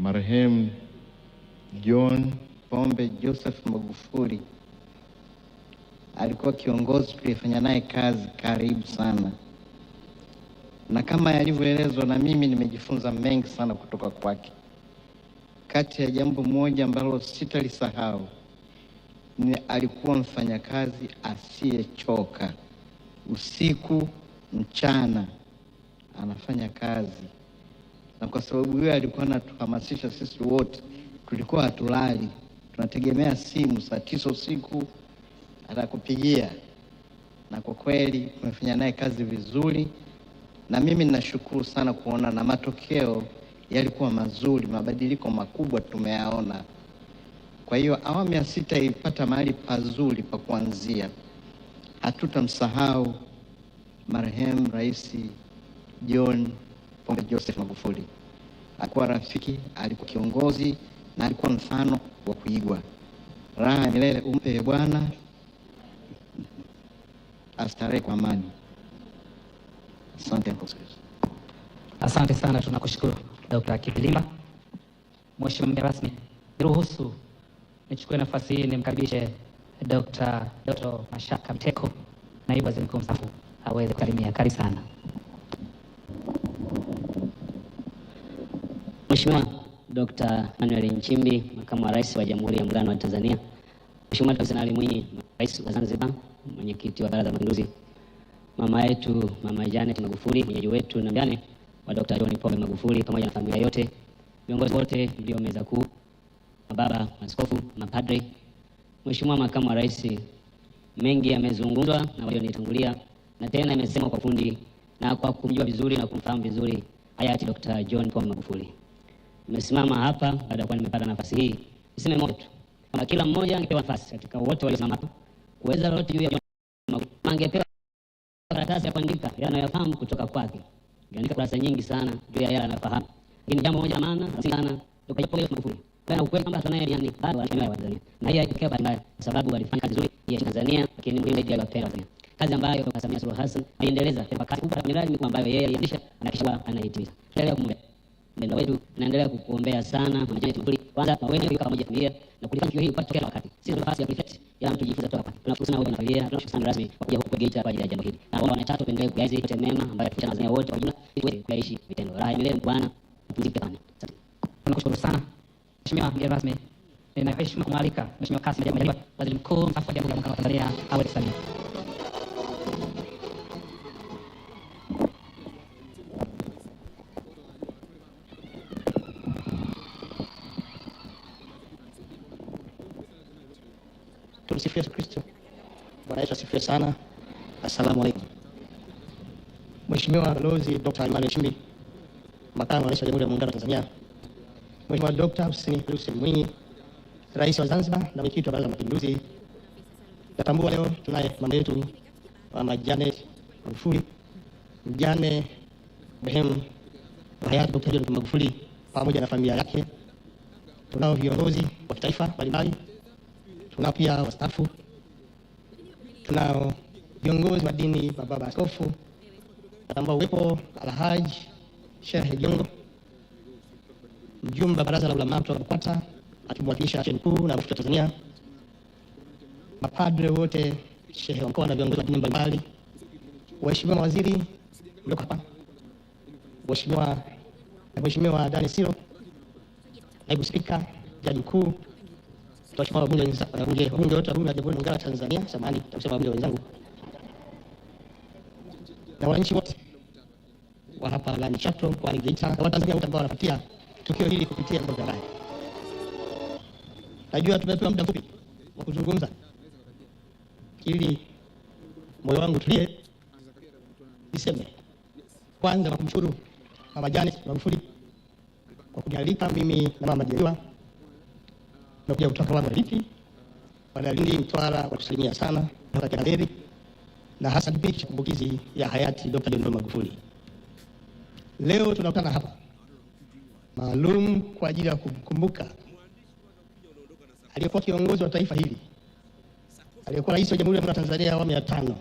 marehemu John Pombe Joseph Magufuli alikuwa kiongozi tulifanya naye kazi karibu sana, na kama yalivyoelezwa na mimi nimejifunza mengi sana kutoka kwake. Kati ya jambo moja ambalo sitalisahau ni alikuwa mfanyakazi asiyechoka. Usiku mchana anafanya kazi, na kwa sababu hiyo alikuwa anatuhamasisha sisi wote. Tulikuwa hatulali, tunategemea simu saa 9 usiku atakupigia, na kwa kweli tumefanya naye kazi vizuri, na mimi ninashukuru sana kuona na matokeo yalikuwa mazuri, mabadiliko makubwa tumeyaona. Kwa hiyo awamu ya 6 ilipata mahali pazuri pa kuanzia. Hatutamsahau marehemu Rais John Pombe Joseph Magufuli. Alikuwa rafiki, alikuwa kiongozi na alikuwa mfano wa kuigwa. Raha ya milele umpe Bwana, astarehe kwa amani. Asante. Asante sana, tunakushukuru Dr. Kipilimba. Mheshimiwa mgeni rasmi, niruhusu nichukue nafasi hii nimkaribishe Dr. Mashaka Mteko, naibu waziri mkuu mstaafu, aweze kusalimia. Karibu sana. Mheshimiwa Dr. Manuel Nchimbi, makamu wa rais wa Jamhuri ya Muungano wa Tanzania. Mheshimiwa Dr. Senali Mwinyi, rais wa Zanzibar, mwenyekiti wa Baraza la Mapinduzi. Mama yetu Mama Janet Magufuli, mwenyeji wetu na mjane wa Dr. John Pombe Magufuli, pamoja na familia yote, viongozi wote ndio meza kuu, mababa, maaskofu, mapadri. Mheshimiwa makamu wa rais, mengi yamezungumzwa na walionitangulia, na tena imesemwa kwa fundi na kwa kumjua vizuri na kumfahamu vizuri hayati Dr. John Pombe Magufuli. Nimesimama hapa baada ya kuwa nimepata nafasi hii niseme moja tu, kama kila mmoja angepewa nafasi katika wote waliosimama hapa kuweza lolote juu ya Magufuli, angepewa karatasi ya kuandika yanayofahamu kutoka kwake. Angeandika kurasa nyingi sana juu ya yale anafahamu. Lakini jambo moja la maana sana Dr. Pombe Magufuli, kana ukweli kwamba tunaye yani bado wanaheshimiwa wa Tanzania. Na hiyo haitokea bahati mbaya, kwa sababu walifanya kazi nzuri ya Tanzania, lakini muhimu zaidi ya wapenda Tanzania. Kazi ambayo Dr. Samia Suluhu Hassan aliendeleza kwa kasi kubwa, miradi mikubwa ambayo yeye alianzisha na kisha anaitimiza. Tuendelea kumwombea ndio wetu, naendelea kukuombea sana Mama Janet Magufuli, kwanza kwa wewe kama moja familia na kulifanya hiyo kupata wakati. Sisi nafasi ya prefect ya mtu kujifunza kutoka kwake. Tunashukuru sana wewe na familia, tunashukuru sana rasmi kwa kuja huku Geita kwa ajili ya jambo hili. Na wao wanataka tuendelee kuyazi yote mema ambayo tutachana Tanzania wote kwa jumla ili kuishi vitendo. Raha milele Bwana, tupumzike sana. Asante. Tunakushukuru sana. Mheshimiwa mgeni rasmi, nina heshima kumwalika Mheshimiwa Kassim Majaliwa, waziri mkuu mstaafu wa Jamhuri ya Muungano wa Tanzania, awe kusalimia. Tumsifu Yesu Kristo. Bwana Yesu asifiwe sana. Asalamu alaykum. Mheshimiwa Balozi Dr. Emmanuel Nchimbi, makamu wa rais wa Jamhuri ya Muungano wa Tanzania. Mheshimiwa Dr. Hussein Mwinyi, rais wa Zanzibar na mwenyekiti wa Baraza la Mapinduzi. Natambua leo tunaye mama yetu Mama Janet Magufuli, mjane marehemu Hayati Dr. John Magufuli pamoja na familia yake. Tunao viongozi wa kitaifa mbalimbali, tunao pia wastaafu, tunao viongozi wa dini, baba askofu, natambua uwepo Alhaji Sheikh Jongo, mjumbe wa Baraza la Ulama kutoka BAKWATA akimwakilisha Sheikh mkuu na mufti wa Tanzania, mapadre wote, shehe wa mkoa na viongozi wa dini mbalimbali, waheshimiwa mawaziri mlioko hapa, Mheshimiwa Dani Siro, naibu spika, jaji mkuu, waheshimiwa wabunge wote wa Jamhuri ya Muungano wa Tanzania, samahani nitasema wabunge wenzangu, na wananchi wote wa hapa la Chato kwa Geita na Watanzania wote ambao wanafuatia tukio hili kupitia vyombo vya habari. Najua tumepewa muda mfupi wa kuzungumza ili moyo wangu tulie. Niseme kwanza kwa kumshukuru Mama Janet Magufuli kwa kunialika mimi na Mama Majaliwa na kuja kutoka wapi lipi Wanalindi Mtwara, kutusalimia sana na kiheri, na hasa kipindi cha kumbukizi ya hayati Dr. John Magufuli. Leo tunakutana hapa maalum kwa ajili ya kumkumbuka aliyekuwa kiongozi wa taifa hili, aliyekuwa rais wa Jamhuri ya Muungano wa Tanzania awamu ya 5,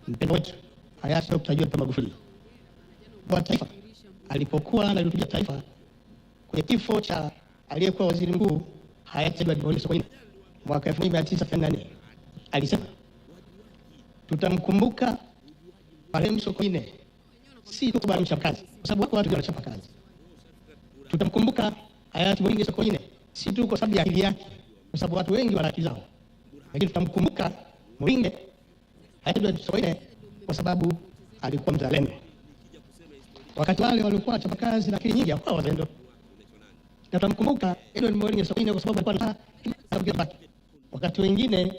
mpendwa wetu hayati Dr. John Magufuli. Kwa taifa alipokuwa analihutubia taifa kwenye kifo cha aliyekuwa waziri mkuu Hayati Sokoine mwaka 1984 alisema tutamkumbuka marehemu Sokoine si tu kwa mchapakazi, kwa sababu wako watu wanachapa kazi. Tutamkumbuka hayati Mwinyi Sokoine si tu kwa sababu ya akili yake, kwa sababu watu wengi wana akili zao, lakini tutamkumbuka Mwinyi hayati Sokoine kwa sababu alikuwa mzalendo. Wakati wale walikuwa wachapa kazi na akili nyingi hawakuwa wazalendo. Na tutamkumbuka Edward Mwinyi Sokoine kwa sababu alikuwa na wakati wengine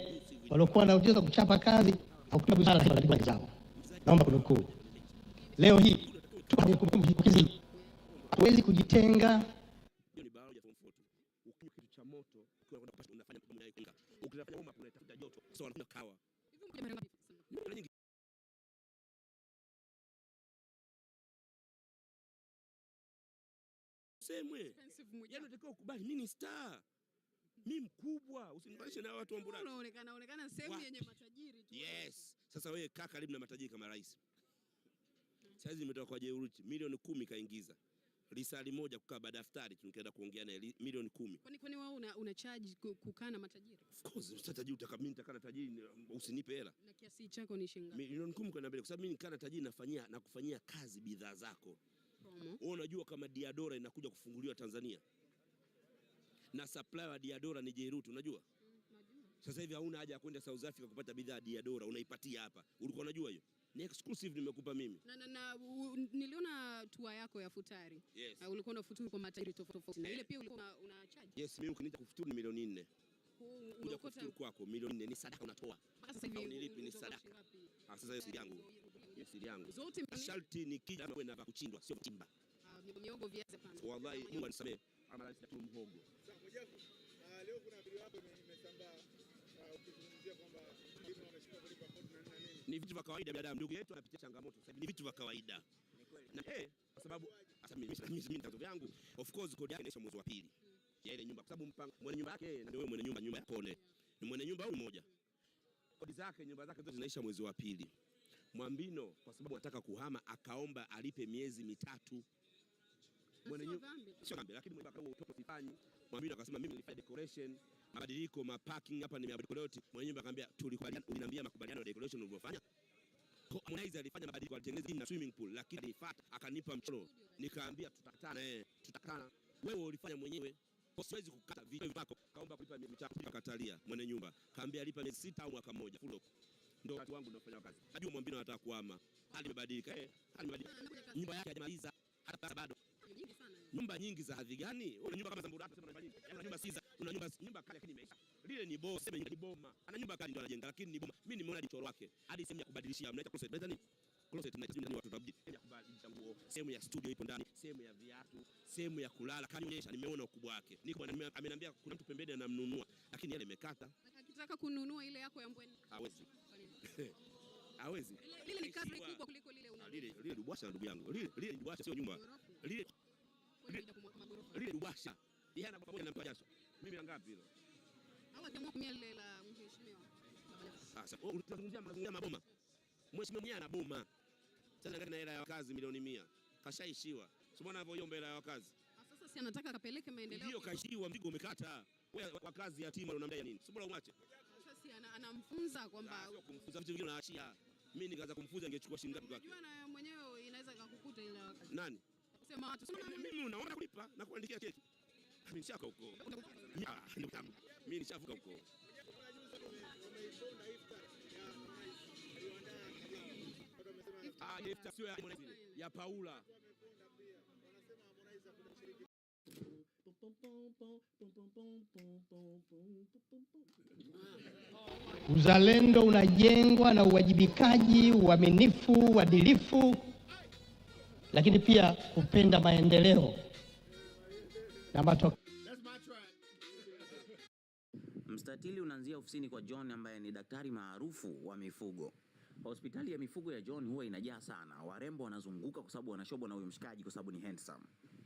walikuwa na uwezo kuchapa kazi au kutumia busara katika kazi zao. Naomba kunukuu. Leo hii tuko kwenye kumbukizi. Hatuwezi kujitenga. Ni biolojia form 4. Ukinywa kitu cha moto, ukiwa unafanya pamoja na kinga. Ukitafanya homa unatafuta joto. So wanakunywa kawa. Semwe. Yaani unatakiwa ukubali mimi ni star. Mimi mkubwa, usinibanishe na watu ambao unaonekana sehemu yenye matajiri tu. Yes. Sasa wewe kaa karibu na matajiri kama rais. Sasa nimetoka kwa Jeruti, milioni 10 kaingiza. Risali moja kukaa daftari tunaenda kuongea naye milioni 10. Kwani wewe una charge kukaa na matajiri? Of course, usitajiri utakamini nitakana tajiri usinipe hela. Na kiasi chako ni shilingi ngapi? Milioni 10 kwenda mbele kwa sababu mimi nikana tajiri na kufanyia kazi bidhaa zako. Wewe unajua kama Diadora inakuja kufunguliwa Tanzania? Na supplier wa Diadora ni Jeruti, unajua? Najua. Sasa hivi hauna haja ya kwenda South Africa kupata bidhaa Diadora, unaipatia hapa. Ulikuwa unajua hiyo? Ni exclusive nimekupa mimi. Na niliona tour yako ya futari. Yes. Ulikuwa unafuturu kwa matajiri tofauti. Na ile pia ulikuwa una charge. Yes, mimi ukiniita kufuturu ni milioni 4. Kuja kufuturu kwako milioni 4 ni sadaka unatoa. Sasa hivi unilipi ni sadaka. Sasa hiyo siri yangu. Hiyo siri yangu. Zote sharti nikija wewe na kuchindwa sio kuchimba. Miogo viazi pana. Wallahi Mungu anisamee. Ama rais tu mhogo. Leo kuna video yako imesambaa ukizungumzia kwamba mlima wameshika kulipa kodi na nini. Ni vitu vya kawaida binadamu, ndugu yetu anapitia changamoto. Sasa ni vitu vya kawaida. Na kwa sababu hata mimi nitazo vyangu. Of course kodi yake inaisha mwezi wa pili. Ya ile nyumba kwa sababu mpango mwenye nyumba yake ndio wewe mwenye nyumba yako ni mwenye nyumba au ni moja. Kodi zake nyumba zake zote zinaisha mwezi wa pili. Mwambino kwa sababu anataka kuhama akaomba alipe miezi 3. Mwenye nyumba sio dhambi, lakini mwenye nyumba utoto sifanyi. Mwambino akasema mimi nilifanya decoration, mabadiliko, parking hapa nimebadiliko. Mwenye nyumba akamwambia tulikubaliana, uliniambia makubaliano ya decoration ulivyofanya. Harmonize alifanya mabadiliko, alitengeneza na swimming pool, lakini alifuata akanipa mchoro. Nikaambia tutakutana. Wewe ulifanya mwenyewe. Siwezi kukata vitu vyako. Kaomba kulipa miezi 3 akatalia. Mwenye nyumba kaambia alipa miezi 6 au mwaka mmoja full. Ndio watu wangu ndio wafanya kazi. Najua Mwambino anataka kuhama. Hali imebadilika. Nyumba yake hajamaliza hata bado. Nyumba nyingi za hadhi gani? Una nyumba kama Zambura hapa sema nyumba nyingi. Una nyumba Siza, una nyumba kali lakini imeisha. Lile ni boss, sema ni boma. Ana nyumba kali ndio anajenga lakini ni boma. Mimi nimeona jichoro wake. Hadi sehemu ya kubadilishia, mnaita closet. Mnaita nini? Closet mnaita nini watu tabidi. Ya kubadilisha nguo, sehemu ya studio ipo ndani, sehemu ya viatu, sehemu ya kulala. Kanionyesha nimeona ukubwa wake. Niko ameniambia kuna mtu pembeni anamnunua lakini yale imekata. Akitaka kununua ile yako ya Mbweni. Hawezi. Hawezi. Ile ni kazi kubwa kuliko lile una. Lile dubwasha ndugu yangu. Lile ni dubwasha sio nyumba. Lile dubwasha. Yeye ana pamoja na mtu jasho. Mimi ngapi hilo? Hawa jamaa kumia lile la mheshimiwa. Sasa unazungumzia maboma. Mheshimiwa mwenyewe ana boma. Sasa ngani na hela ya kazi milioni 100. Kashaishiwa. Umeona anavyoiomba hela ya kazi. Sasa si anataka akapeleke maendeleo. Ndio kaishiwa, mzigo umekata. Wewe kwa kazi ya timu unamdai nini? Sio bora umwache. Sasa si anamfunza kwamba kumfunza vitu vingine unaachia. Mimi nikaanza kumfunza ingechukua shilingi ngapi kwake? Unajua na mwenyewe inaweza kukukuta ile wakati. Nani? Sema watu. Mimi unaona kulipa na kuandikia cheki. Mimi nishaka huko. Mimi nishavuka huko. Iftar sio ya Paula. Uzalendo unajengwa na uwajibikaji, uaminifu, uadilifu, lakini pia kupenda maendeleo na matokeo. Mstatili unaanzia ofisini kwa John ambaye ni daktari maarufu wa mifugo. Hospitali ya mifugo ya John huwa inajaa sana. Warembo wanazunguka kwa sababu wanashobwa na huyo mshikaji kwa sababu ni handsome.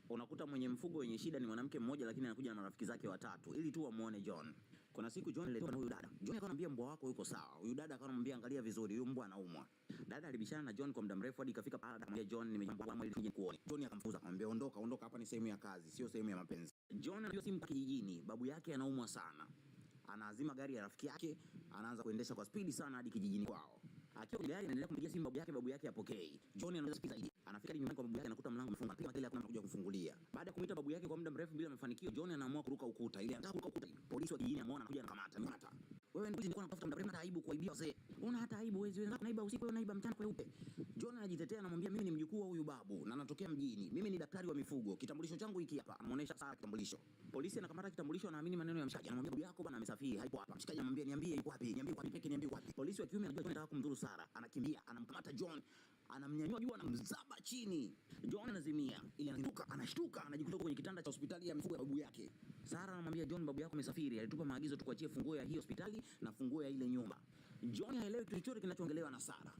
Unakuta mwenye mfugo wenye shida ni mwanamke mmoja lakini anakuja na marafiki zake watatu ili tu wamuone John. Kuna siku John aliletwa na huyu dada. John akamwambia mbwa wako yuko sawa. Huyu dada akamwambia angalia vizuri, huyu mbwa anaumwa. Dada alibishana na John kwa muda mrefu hadi ikafika pale akamwambia John, nimejambwa mwili nije kuone. John akamfuza akamwambia ondoka, hapa ni sehemu ya kazi, sio sehemu ya mapenzi. John anajua simu kijijini, babu yake anaumwa sana. Anaazima gari ya rafiki yake, anaanza kuendesha kwa spidi sana hadi kijijini kwao. Akiwa gari anaendelea kumpigia simu babu yake apokei. John anaanza spidi zaidi. Anafika nyumbani kwa babu yake anakuta mlango umefunga. Pia kile hakuna kuja kufungulia. Baada ya kumuita babu yake kwa muda mrefu bila mafanikio, John anaamua kuruka ukuta. Ile anataka kuruka ukuta. Polisi wa kijijini anamuona anakuja anakamata. Wewe ndio nilikuwa natafuta muda mrefu, hata aibu kuibia wazee. Una hata aibu wewe unaiba usiku, wewe unaiba mchana kweupe. John anajitetea anamwambia mimi ni mjukuu wa huyu babu na natokea mjini. Mimi ni daktari wa mifugo. Kitambulisho changu hiki hapa. Anamuonesha Sara kitambulisho. Polisi anakamata kitambulisho, anaamini maneno ya mshikaji. Anamwambia babu yako bwana amesafiri, haipo hapa. Mshikaji anamwambia niambie yuko wapi? Niambie wapi? Polisi wa kiume anajua anataka kumdhuru Sara. Anakimbia, anamkamata John, anamnyanyua juu, anamzaba chini. John anazimia, ili anashtuka, anajikuta kwenye kitanda cha hospitali ya mifugo ya babu yake. Sara anamwambia John, babu yako amesafiri, alitupa maagizo tukuachie funguo ya hii hospitali na funguo ya ile nyumba. John haelewi chochote kinachoongelewa na Sara.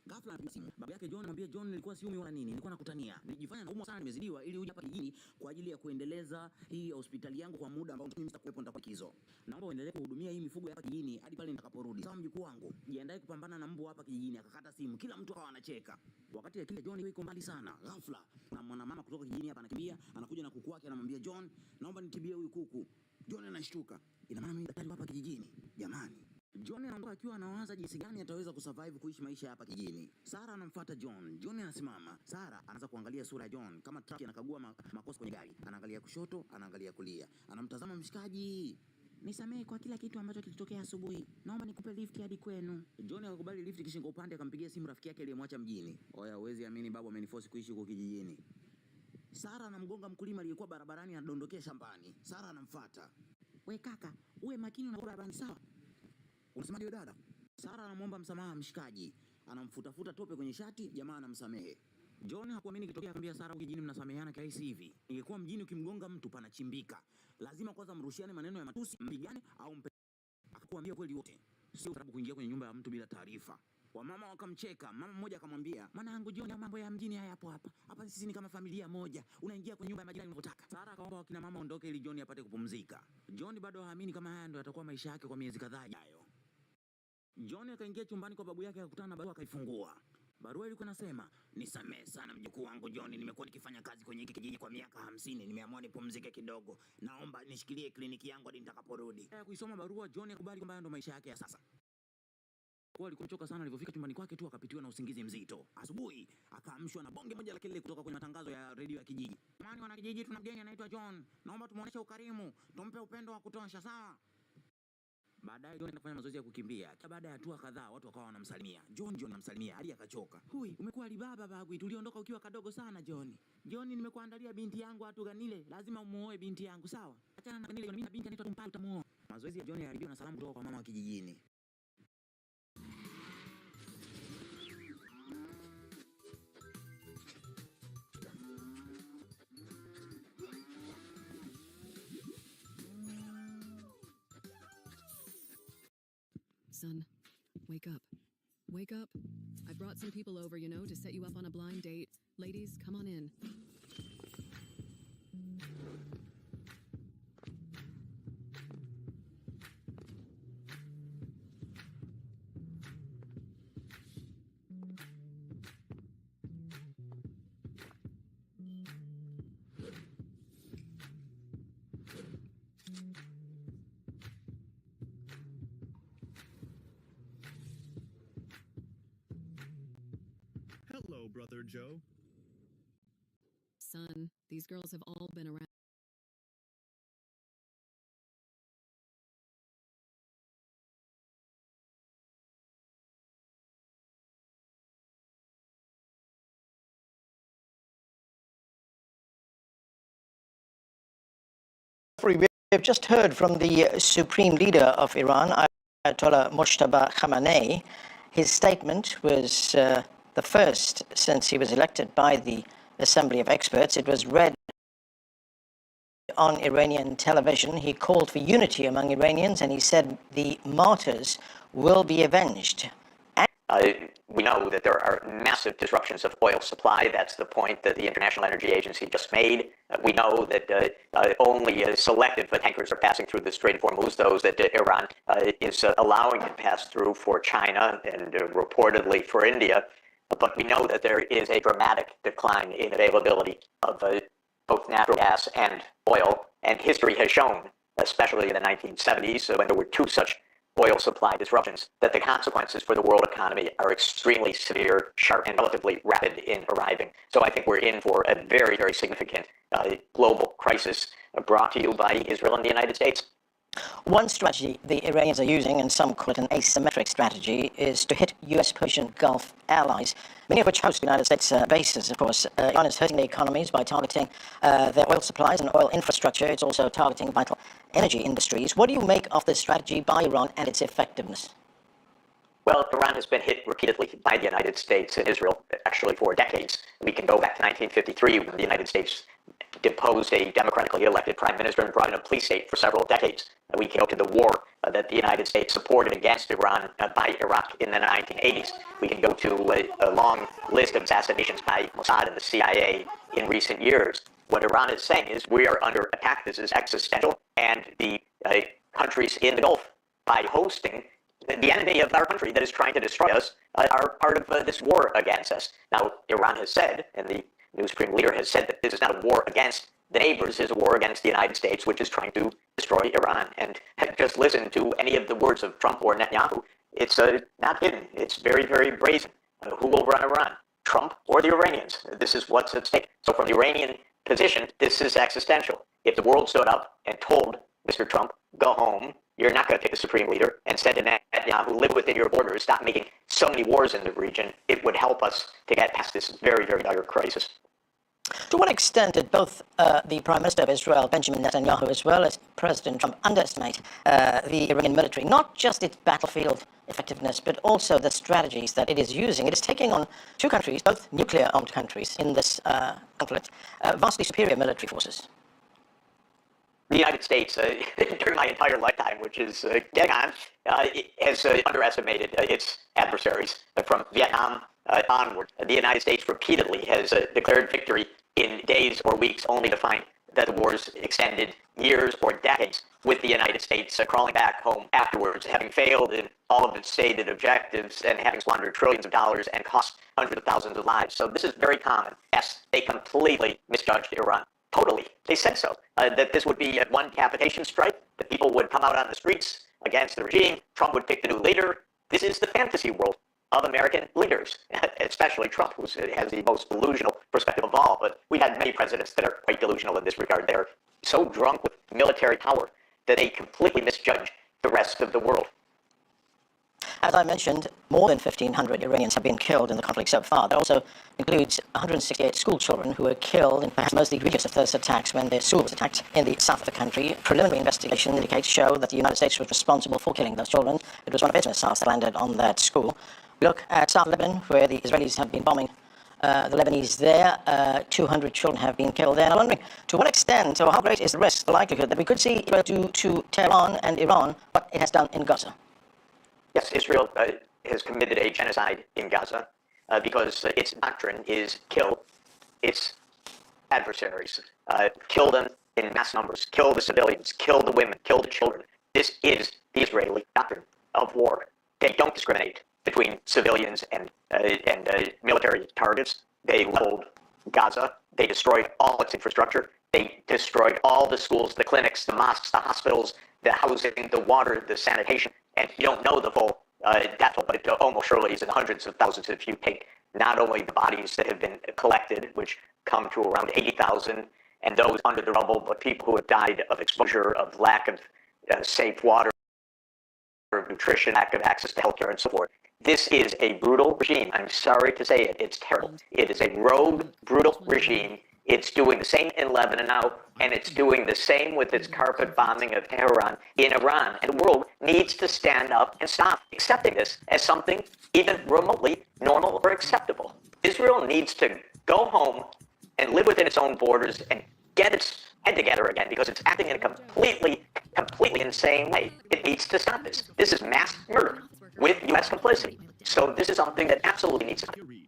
Ghafla anapiga simu. Baba yake John anamwambia John, nilikuwa siumi wala nini, nilikuwa nakutania. Nilijifanya naumwa sana, nimezidiwa ili uje hapa kijijini kwa ajili ya kuendeleza hii hospitali yangu kwa muda ambao mimi sitakuwepo, nitakuwa likizo. Naomba uendelee kuhudumia hii mifugo hapa kijijini hadi pale nitakaporudi. Sawa mjukuu wangu, jiandae kupambana na mbwa hapa kijijini. Akakata simu, kila mtu akawa anacheka. Wakati akili John yuko mbali sana, ghafla na mwanamama kutoka kijijini hapa anakimbia, anakuja na kuku wake, anamwambia John, naomba nitibie huyu kuku. John anashtuka. Ina maana mimi daktari hapa kijijini? Jamani. John anaondoka akiwa anawaza jinsi gani ataweza kusurvive kuishi maisha hapa kijijini. Sara anamfuata John. John anasimama. Sara anaanza kuangalia sura ya John kama truck anakagua makosa kwenye gari. Anaangalia kushoto, anaangalia kulia. Anamtazama mshikaji. Nisamehe kwa kila kitu ambacho kilitokea asubuhi. Naomba nikupe lift hadi kwenu. John akakubali lift kishingo upande, akampigia simu rafiki yake aliyemwacha mjini. Oya, huwezi amini babu ameniforce kuishi huko kijijini. Sara anamgonga mkulima aliyekuwa barabarani, anadondokea shambani. Sara anamfuata. We kaka, uwe makini na barabarani sawa? Unasema ndio dada? Sara anamwomba msamaha mshikaji. Anamfuta tope kwenye shati, jamaa anamsamehe. John hakuamini kitokea, akamwambia Sara, kijijini mnasameheana kirahisi hivi? Ingekuwa mjini ukimgonga mtu panachimbika. Lazima kwanza mrushiane maneno ya matusi, mpigane au akakuambia kweli wote. Sio sababu kuingia kwenye nyumba ya mtu bila taarifa. Wamama wakamcheka. Mama mmoja akamwambia, "Mwanangu John, mambo ya mjini hayapo hapa. Hapa sisi ni kama familia moja. Unaingia kwenye nyumba ya majirani unavyotaka." Sara akaomba wakina mama ondoke ili John apate kupumzika. John bado haamini kama haya ndio yatakuwa maisha yake kwa miezi kadhaa ijayo. John akaingia chumbani kwa babu yake, akakutana na barua, akaifungua. Barua ilikuwa inasema, nisamehe sana mjukuu wangu John, nimekuwa nikifanya kazi kwenye hiki kijiji kwa miaka 50, nimeamua nipumzike kidogo. Naomba nishikilie kliniki yangu hadi nitakaporudi. Kuisoma barua, John akubali kwamba ndo maisha yake ya sasa. Kwa alikuwa amechoka sana, alipofika chumbani kwake tu akapitiwa na usingizi mzito. Asubuhi akaamshwa na bonge moja la kelele kutoka kwenye matangazo ya redio ya kijiji. Jamani wana kijiji, tuna mgeni anaitwa John. Naomba tumuoneshe ukarimu, tumpe upendo wa kutosha, sawa? Baadaye John anafanya mazoezi ya kukimbia. Baada ya hatua kadhaa watu wakawa wanamsalimia. John anamsalimia hadi akachoka. Hui, umekuwa alibaba babu, tuliondoka ukiwa kadogo sana John. John, nimekuandalia binti yangu watu ganile, lazima umuoe binti yangu, sawa? Achana na ganile, mimi binti anaitwa Tumpao, utamuoa. Mazoezi ya John yaliharibiwa na salamu kutoka kwa mama wa kijijini. Son, wake up. Wake up. I brought some people over, to set you up on a blind date. Ladies, come on in. Hello, Brother Joe. Son, these girls have all been around. We have just heard from the Supreme Leader of Iran, Ayatollah Mojtaba Khamenei. His statement was the first since he was elected by the Assembly of Experts. It was read on Iranian television. He called for unity among Iranians, and he said the martyrs will be avenged. We know that there are massive disruptions of oil supply. That's the point that the International Energy Agency just made. We know that only selective tankers are passing through the Strait of Hormuz, those that Iran is allowing to pass through for China and reportedly for India. But we know that there is a dramatic decline in availability of both natural gas and oil. And history has shown, especially in the 1970s, when there were two such oil supply disruptions, that the consequences for the world economy are extremely severe, sharp, and relatively rapid in arriving. So I think we're in for a very, very significant global crisis brought to you by Israel and the United States. One strategy the Iranians are using, and some call it an asymmetric strategy, is to hit U.S. Persian Gulf allies, many of which host United States bases, of course. Iran is hurting their economies by targeting their oil supplies and oil infrastructure. It's also targeting vital energy industries. What do you make of this strategy by Iran and its effectiveness? Well, Iran has been hit repeatedly by the United States and Israel, actually for decades. We can go back to 1953 when the United States deposed a democratically elected prime minister and brought in a police state for several decades. We can go to the war that the United States supported against Iran by Iraq in the 1980s. We can go to a long list of assassinations by Mossad and the CIA in recent years. What Iran is saying is we are under attack. This is existential. And the countries in the Gulf, by hosting the enemy of our country that is trying to destroy us, are part of this war against us. Now, Iran has said, and the new supreme leader has said, that this is not a war against the neighbors, is a war against the United States, which is trying to destroy Iran. And just listen to any of the words of Trump or Netanyahu. It's not hidden. It's very, very brazen. Who will run Iran? Trump or the Iranians? This is what's at stake. So from the Iranian position, this is existential. If the world stood up and told Mr. Trump, go home, you're not going to pick a supreme leader, and said to Netanyahu, live within your borders, stop making so many wars in the region, it would help us to get past this very, very dire crisis. To what extent did both the Prime Minister of Israel, Benjamin Netanyahu, as well as President Trump underestimate the Iranian military, not just its battlefield effectiveness, but also the strategies that it is using? It is taking on two countries, both nuclear-armed countries in this conflict, vastly superior military forces. The United States, during my entire lifetime, which is getting on, has underestimated its adversaries from Vietnam onward. The United States repeatedly has declared victory in days or weeks, only to find that the wars extended years or decades, with the United States crawling back home afterwards, having failed in all of its stated objectives and having squandered trillions of dollars and cost hundreds of thousands of lives. So this is very common. Yes, they completely misjudged Iran. Totally. They said so. That this would be one capitation strike, that people would come out on the streets against the regime, Trump would pick the new leader. This is the fantasy world of American leaders, especially Trump, who has the most delusional perspective of all. But we've had many presidents that are quite delusional in this regard. They're so drunk with military power that they completely misjudge the rest of the world. As I mentioned, more than 1,500 Iranians have been killed in the conflict so far. That also includes 168 school children who were killed in perhaps most egregious of those attacks when their school was attacked in the south of the country. Preliminary investigation indicates show that the United States was responsible for killing those children. It was one of its missiles that landed on that school. We look at South Lebanon, where the Israelis have been bombing the Lebanese there. 200 children have been killed there. And I'm wondering, to what extent, or how great is the risk, the likelihood that we could see Israel do to Tehran and Iran what it has done in Gaza? Yes, Israel has committed a genocide in Gaza because its doctrine is kill its adversaries, kill them in mass numbers, kill the civilians, kill the women, kill the children. This is the Israeli doctrine of war. They don't discriminate between civilians and military targets. They leveled Gaza. They destroyed all its infrastructure. They destroyed all the schools, the clinics, the mosques, the hospitals, the housing, the water, the sanitation. And you don't know the full death toll, but it almost surely is in hundreds of thousands if you take not only the bodies that have been collected, which come to around 80,000, and those under the rubble, but people who have died of exposure, of lack of safe water, of nutrition, lack of access to healthcare, and so forth. This is a brutal regime. I'm sorry to say it. It's terrible. It is a rogue, brutal regime. It's doing the same in Lebanon now, and it's doing the same with its carpet bombing of Tehran in Iran. And the world needs to stand up and stop accepting this as something even remotely normal or acceptable. Israel needs to go home and live within its own borders and get its head together again, because it's acting in a completely insane way. It needs to stop this. This is mass murder with U.S. complicity. So this is something that absolutely needs to happen.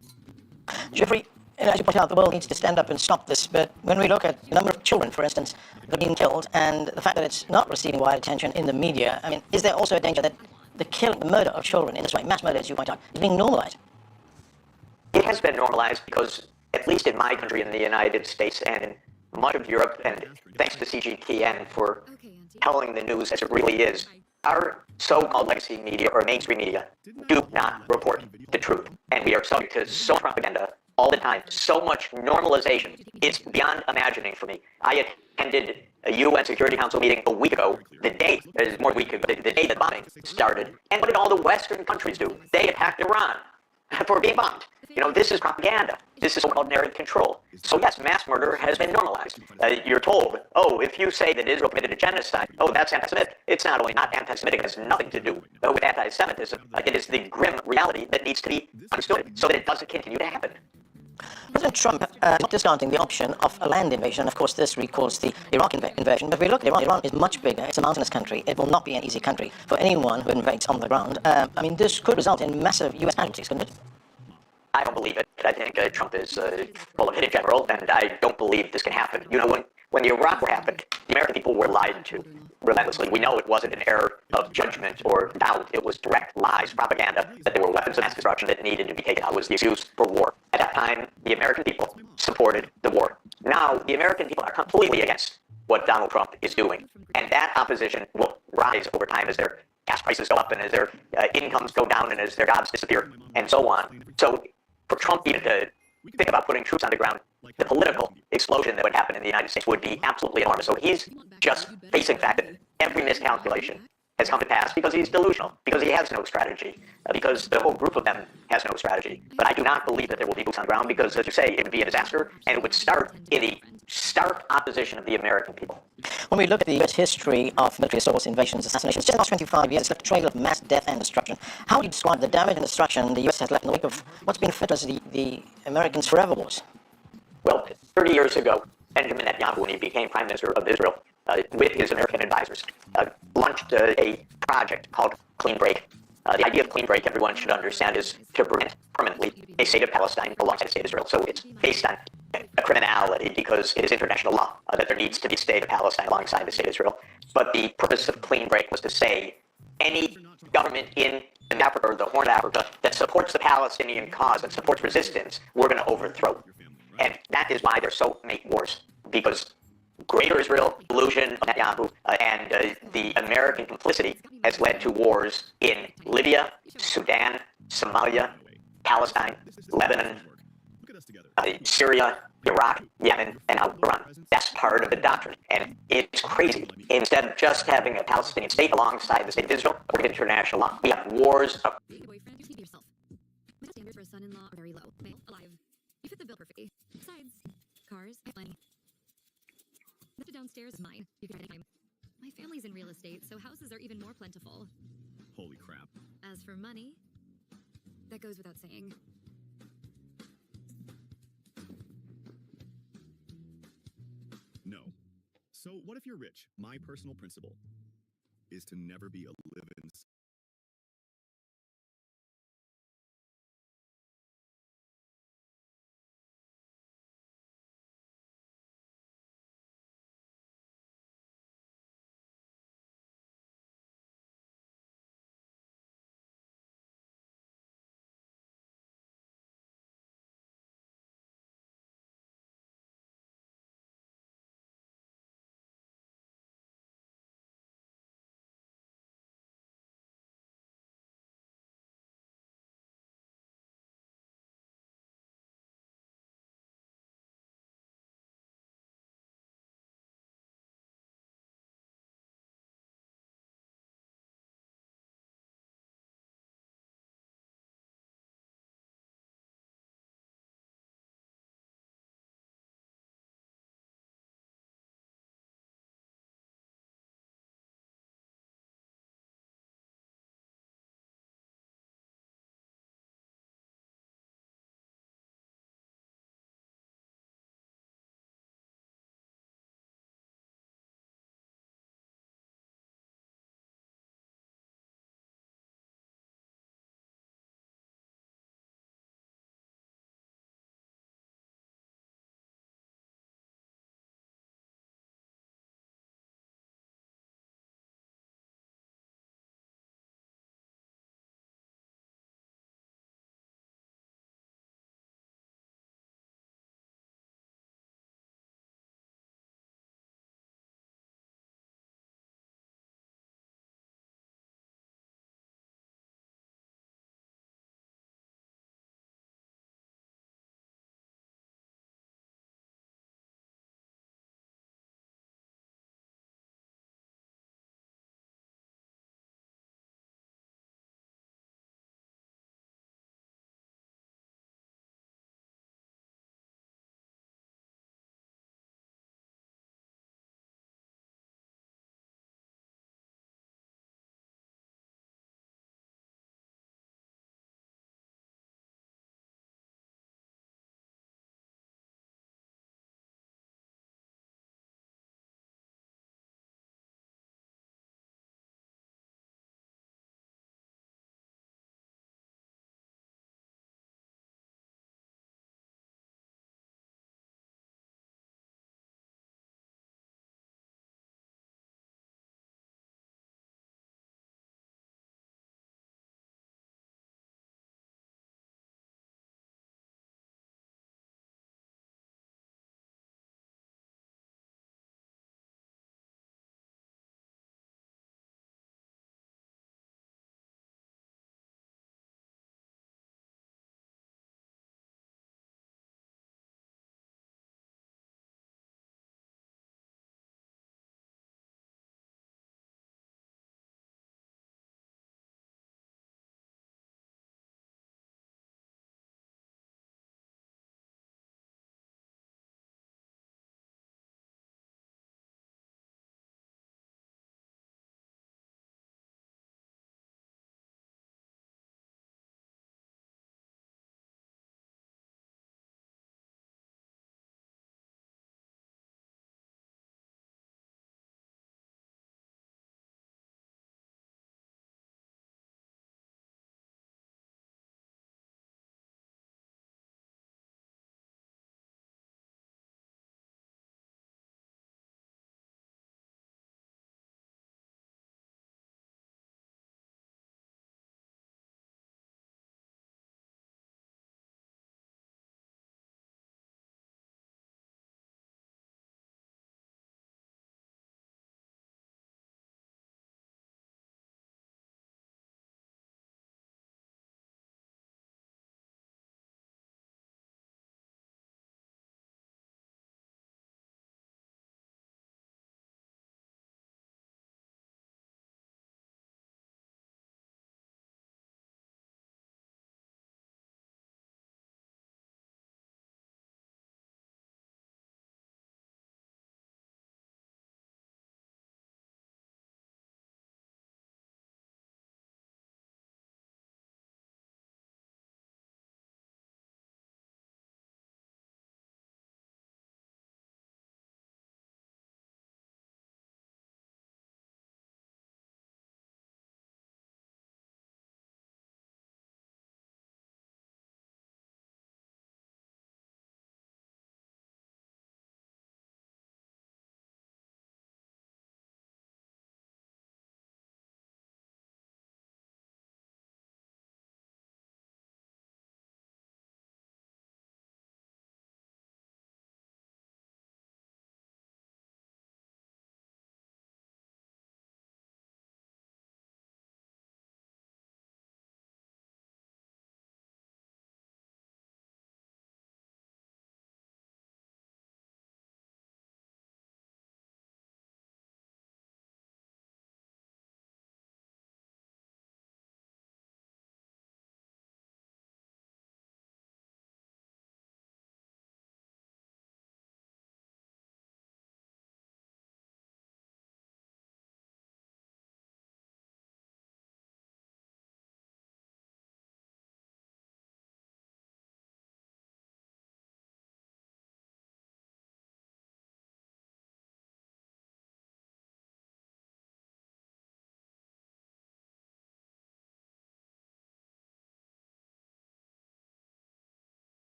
Jeffrey, as you point out, the world needs to stand up and stop this, but when we look at the number of children, for instance, that are being killed, and the fact that it's not receiving wide attention in the media, I mean, is there also a danger that the murder of children in this way, mass murder, as you point out, is being normalized? It has been normalized because, at least in my country, in the United States, and in much of Europe, and thanks to CGTN for telling the news as it really is, our so-called legacy media or mainstream media do not report the truth. And we are subject to so much propaganda all the time, so much normalization. It's beyond imagining for me. I attended a UN Security Council meeting a week ago, the day the bombing started. And what did all the Western countries do? They attacked Iran for being bombed. You know, this is propaganda. This is so-called narrative control. So yes, mass murder has been normalized. You're told, oh, if you say that Israel committed a genocide, oh, that's anti-Semitic. It's not only not anti-Semitic, it has nothing to do with anti-Semitism. It is the grim reality that needs to be understood so that it doesn't continue to happen. President Trump is not discounting the option of a land invasion. Of course, this recalls the Iraq invasion. But if we look at Iran, Iran is much bigger. It's a mountainous country. It will not be an easy country for anyone who invades on the ground. I mean, this could result in massive U.S. casualties, couldn't it? I don't believe it. I think Trump is full of it in general, and I don't believe this can happen. You know, when the Iraq War happened, the American people were lied to relentlessly. We know it wasn't an error of judgment or doubt. It was direct lies, propaganda, that there were weapons of mass destruction that needed to be taken out. It was the excuse for war. At that time, the American people supported the war. Now, the American people are completely against what Donald Trump is doing, and that opposition will rise over time as their gas prices go up and as their incomes go down and as their jobs disappear and so on. So for Trump even to think about putting troops on the ground, the political explosion that would happen in the United States would be absolutely enormous. So he's just facing the fact that every miscalculation has come to pass because he's delusional, because he has no strategy, because the whole group of them has no strategy. But I do not believe that there will be boots on the ground because, as you say, it would be a disaster, and it would start in the stark opposition of the American people. When we look at the U.S. history of military assaults, invasions, assassinations, just the last 25 years, it's left a trail of mass death and destruction. How would you describe the damage and destruction the U.S. has left in the wake of what's been referred to as the Americans' forever wars? Well, 30 years ago, Benjamin Netanyahu, when he became Prime Minister of Israel, with his American advisors, launched a project called Clean Break. The idea of Clean Break, everyone should understand, is to prevent permanently a state of Palestine alongside the state of Israel. So it's based on a criminality because it is international law that there needs to be a state of Palestine alongside the state of Israel. But the purpose of Clean Break was to say any government in Africa or the Horn of Africa that supports the Palestinian cause and supports resistance, we're going to overthrow. And that is why there's so many wars, because Greater Israel, delusion of Netanyahu, and the American complicity has led to wars in Libya, Sudan, Somalia, Palestine, Lebanon, Syria, Iraq, Yemen, and now Iran. That's part of the doctrine, and it's crazy. Instead of just having a Palestinian state alongside the state of Israel, according to international law, we have wars. Boyfriend, you speak to yourself. My standards for a son-in-law are very low. Male, alive. You fit the bill perfectly. Besides, cars, I have plenty. The downstairs is mine. You can anytime. My family's in real estate, so houses are even more plentiful. Holy crap. As for money, that goes without saying. No. So what if you're rich? My personal principle is to never be a live-in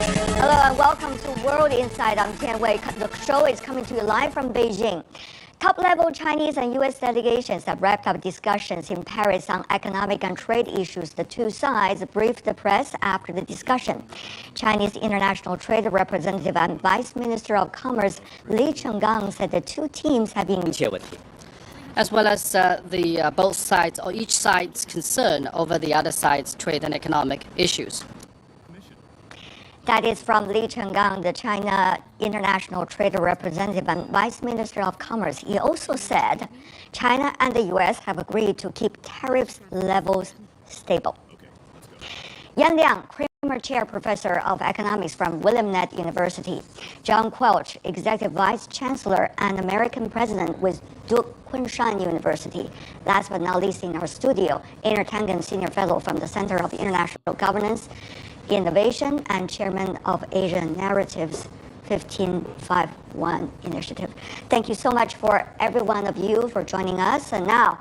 Hello and welcome to World Insight. I'm Tian Wei. The show is coming to you live from Beijing. Top-level Chinese and U.S. delegations have wrapped up discussions in Paris on economic and trade issues. The two sides briefed the press after the discussion. Chinese International Trade Representative and Vice Minister of Commerce Li Chenggang said the two teams have been as well as both sides or each side's concern over the other side's trade and economic issues. That is from Li Chenggang, the China International Trade Representative and Vice Minister of Commerce. He also said China and the U.S. have agreed to keep tariffs levels stable. Yan Liang, Kramer Chair Professor of Economics from William Nett University. John Quelch, Executive Vice Chancellor and American President with Duke Kunshan University. Last but not least in our studio, Einar Tangen, Senior Fellow from the Center of International Governance, Innovation and Chairman of Asian Narratives 1551 Initiative. Thank you so much for every one of you for joining us. And now,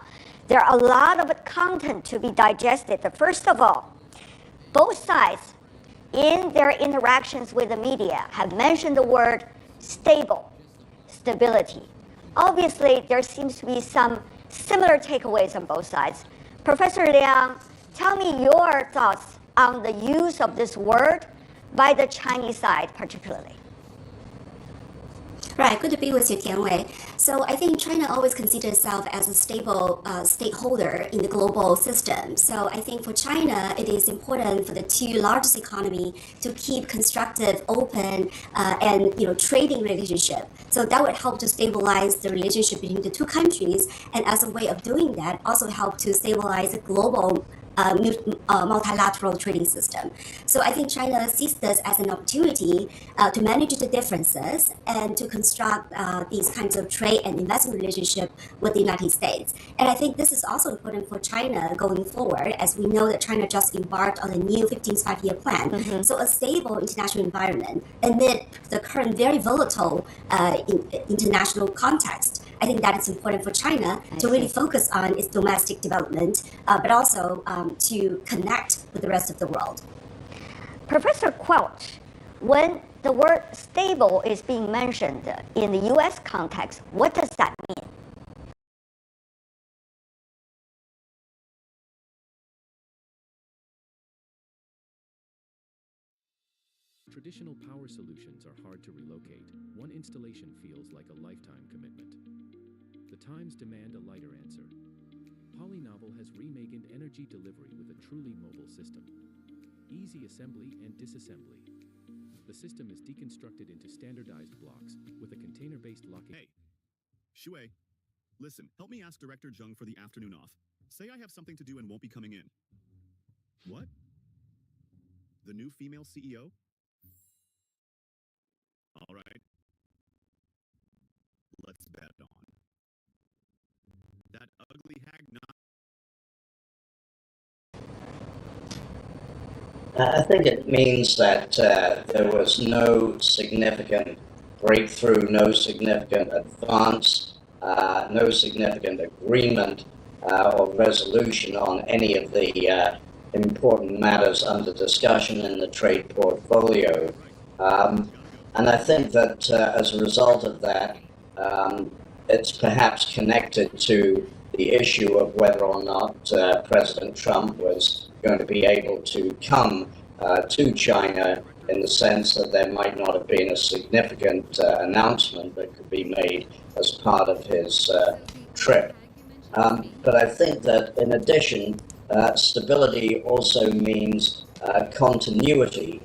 there are a lot of content to be digested. First of all, both sides, in their interactions with the media, have mentioned the word stability. Obviously, there seems to be some similar takeaways on both sides. Professor Liang, tell me your thoughts on the use of this word by the Chinese side particularly. Right, good to be with you, Tian Wei. So I think China always considers itself as a stable stakeholder in the global system. So I think for China, it is important for the two largest economies to keep constructive, open, and trading relationship. So that would help to stabilize the relationship between the two countries, and as a way of doing that, also help to stabilize the global multilateral trading system. So I think China sees this as an opportunity to manage the differences and to construct these kinds of trade and investment relationship with the United States. And I think this is also important for China going forward, as we know that China just embarked on a new 15th five-year plan. So a stable international environment amid the current very volatile international context. I think that is important for China to really focus on its domestic development, but also to connect with the rest of the world. Professor Quelch, when the word stable is being mentioned in the U.S. context, what does that mean? Traditional power solutions are hard to relocate. One installation feels like a lifetime commitment. The times demand a lighter answer. Polynovel has reimagined energy delivery with a truly mobile system. Easy assembly and disassembly. The system is deconstructed into standardized blocks with a container-based locking. Hey, Shui, listen, help me ask Director Zheng for the afternoon off. Say I have something to do and won't be coming in. What? The new female CEO? All right. Let's bet on. That ugly hag not. I think it means that there was no significant breakthrough, no significant advance, no significant agreement or resolution on any of the important matters under discussion in the trade portfolio. And I think that as a result of that, it's perhaps connected to the issue of whether or not President Trump was going to be able to come to China, in the sense that there might not have been a significant announcement that could be made as part of his trip. But I think that in addition, stability also means continuity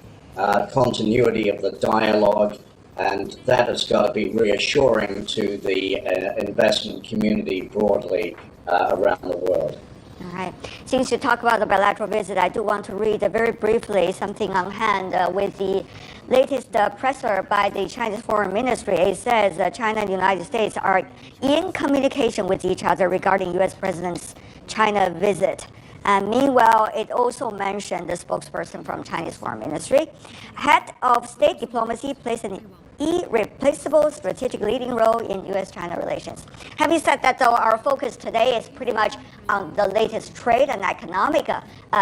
of the dialogue, and that has got to be reassuring to the investment community broadly around the world. All right. Since you talk about the bilateral visit, I do want to read very briefly something on hand with the latest presser by the Chinese Foreign Ministry. It says China and the United States are in communication with each other regarding U.S. President's China visit. And meanwhile, it also mentioned the spokesperson from Chinese Foreign Ministry. Head of state diplomacy plays an irreplaceable strategic leading role in U.S.-China relations. Having said that, though, our focus today is pretty much on the latest trade and economic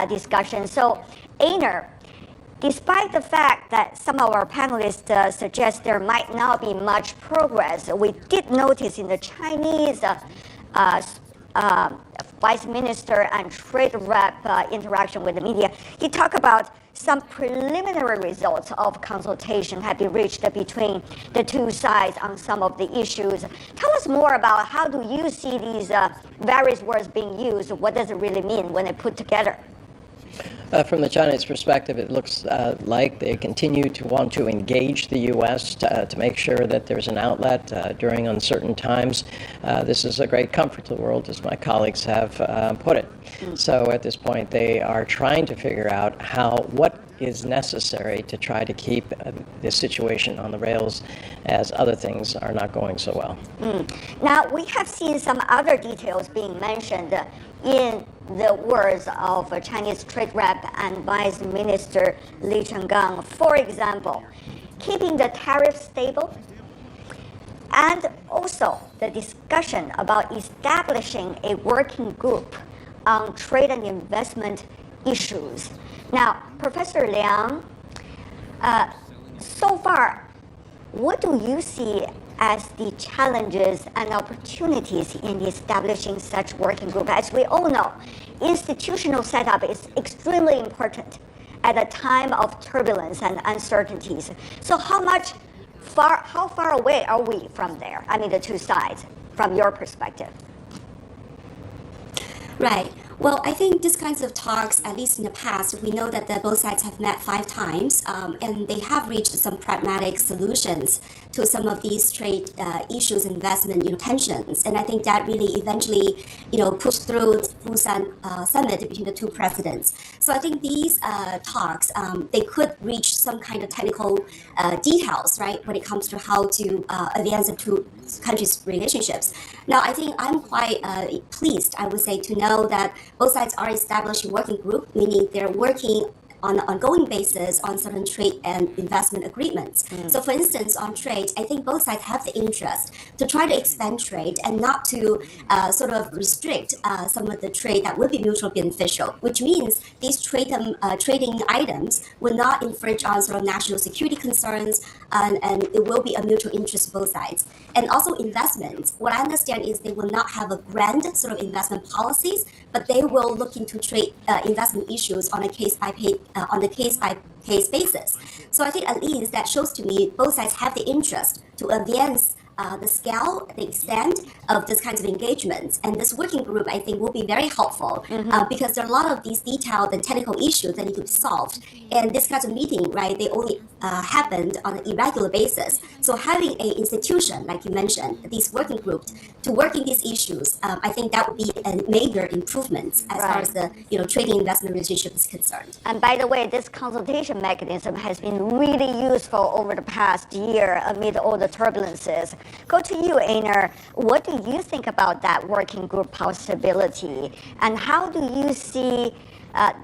discussion. So, Einar, despite the fact that some of our panelists suggest there might not be much progress, we did notice in the Chinese Vice Minister and Trade Rep interaction with the media, he talked about some preliminary results of consultation have been reached between the two sides on some of the issues. Tell us more about how do you see these various words being used? What does it really mean when they put together? From the Chinese perspective, it looks like they continue to want to engage the U.S. to make sure that there's an outlet during uncertain times. This is a great comfort to the world, as my colleagues have put it. So at this point, they are trying to figure out what is necessary to try to keep this situation on the rails as other things are not going so well. Now, we have seen some other details being mentioned in the words of Chinese Trade Rep and Vice Minister Li Chenggang. For example, keeping the tariff stable, and also the discussion about establishing a working group on trade and investment issues. Now, Professor Liang, so far, what do you see as the challenges and opportunities in establishing such working group? As we all know, institutional setup is extremely important at a time of turbulence and uncertainties. So how far away are we from there? I mean, the two sides, from your perspective. Right. Well, I think these kinds of talks, at least in the past, we know that both sides have met 5 times, and they have reached some pragmatic solutions to some of these trade issues, investment, tensions. And I think that really eventually, pushed through the Busan summit between the two presidents. So I think these talks, they could reach some kind of technical details, right, when it comes to how to advance the two countries' relationships. Now, I think I'm quite pleased, I would say, to know that both sides are establishing a working group, meaning they're working on an ongoing basis on certain trade and investment agreements. So for instance, on trade, I think both sides have the interest to try to expand trade and not to sort of restrict some of the trade that would be mutually beneficial, which means these trading items will not infringe on sort of national security concerns, and it will be a mutual interest to both sides. And also investments, what I understand is they will not have a grand sort of investment policies, but they will look into trade investment issues on a case-by-case basis. So I think at least that shows to me both sides have the interest to advance the scale, the extent of this kinds of engagements. And this working group, I think, will be very helpful because there are a lot of these detailed and technical issues that need to be solved. And this kind of meeting, right, they only happened on an irregular basis. So having an institution, like you mentioned, these working groups to work in these issues, I think that would be a major improvement as far as the trading investment relationship is concerned. And by the way, this consultation mechanism has been really useful over the past year amid all the turbulences. Go to you, Einar. What do you think about that working group possibility? And how do you see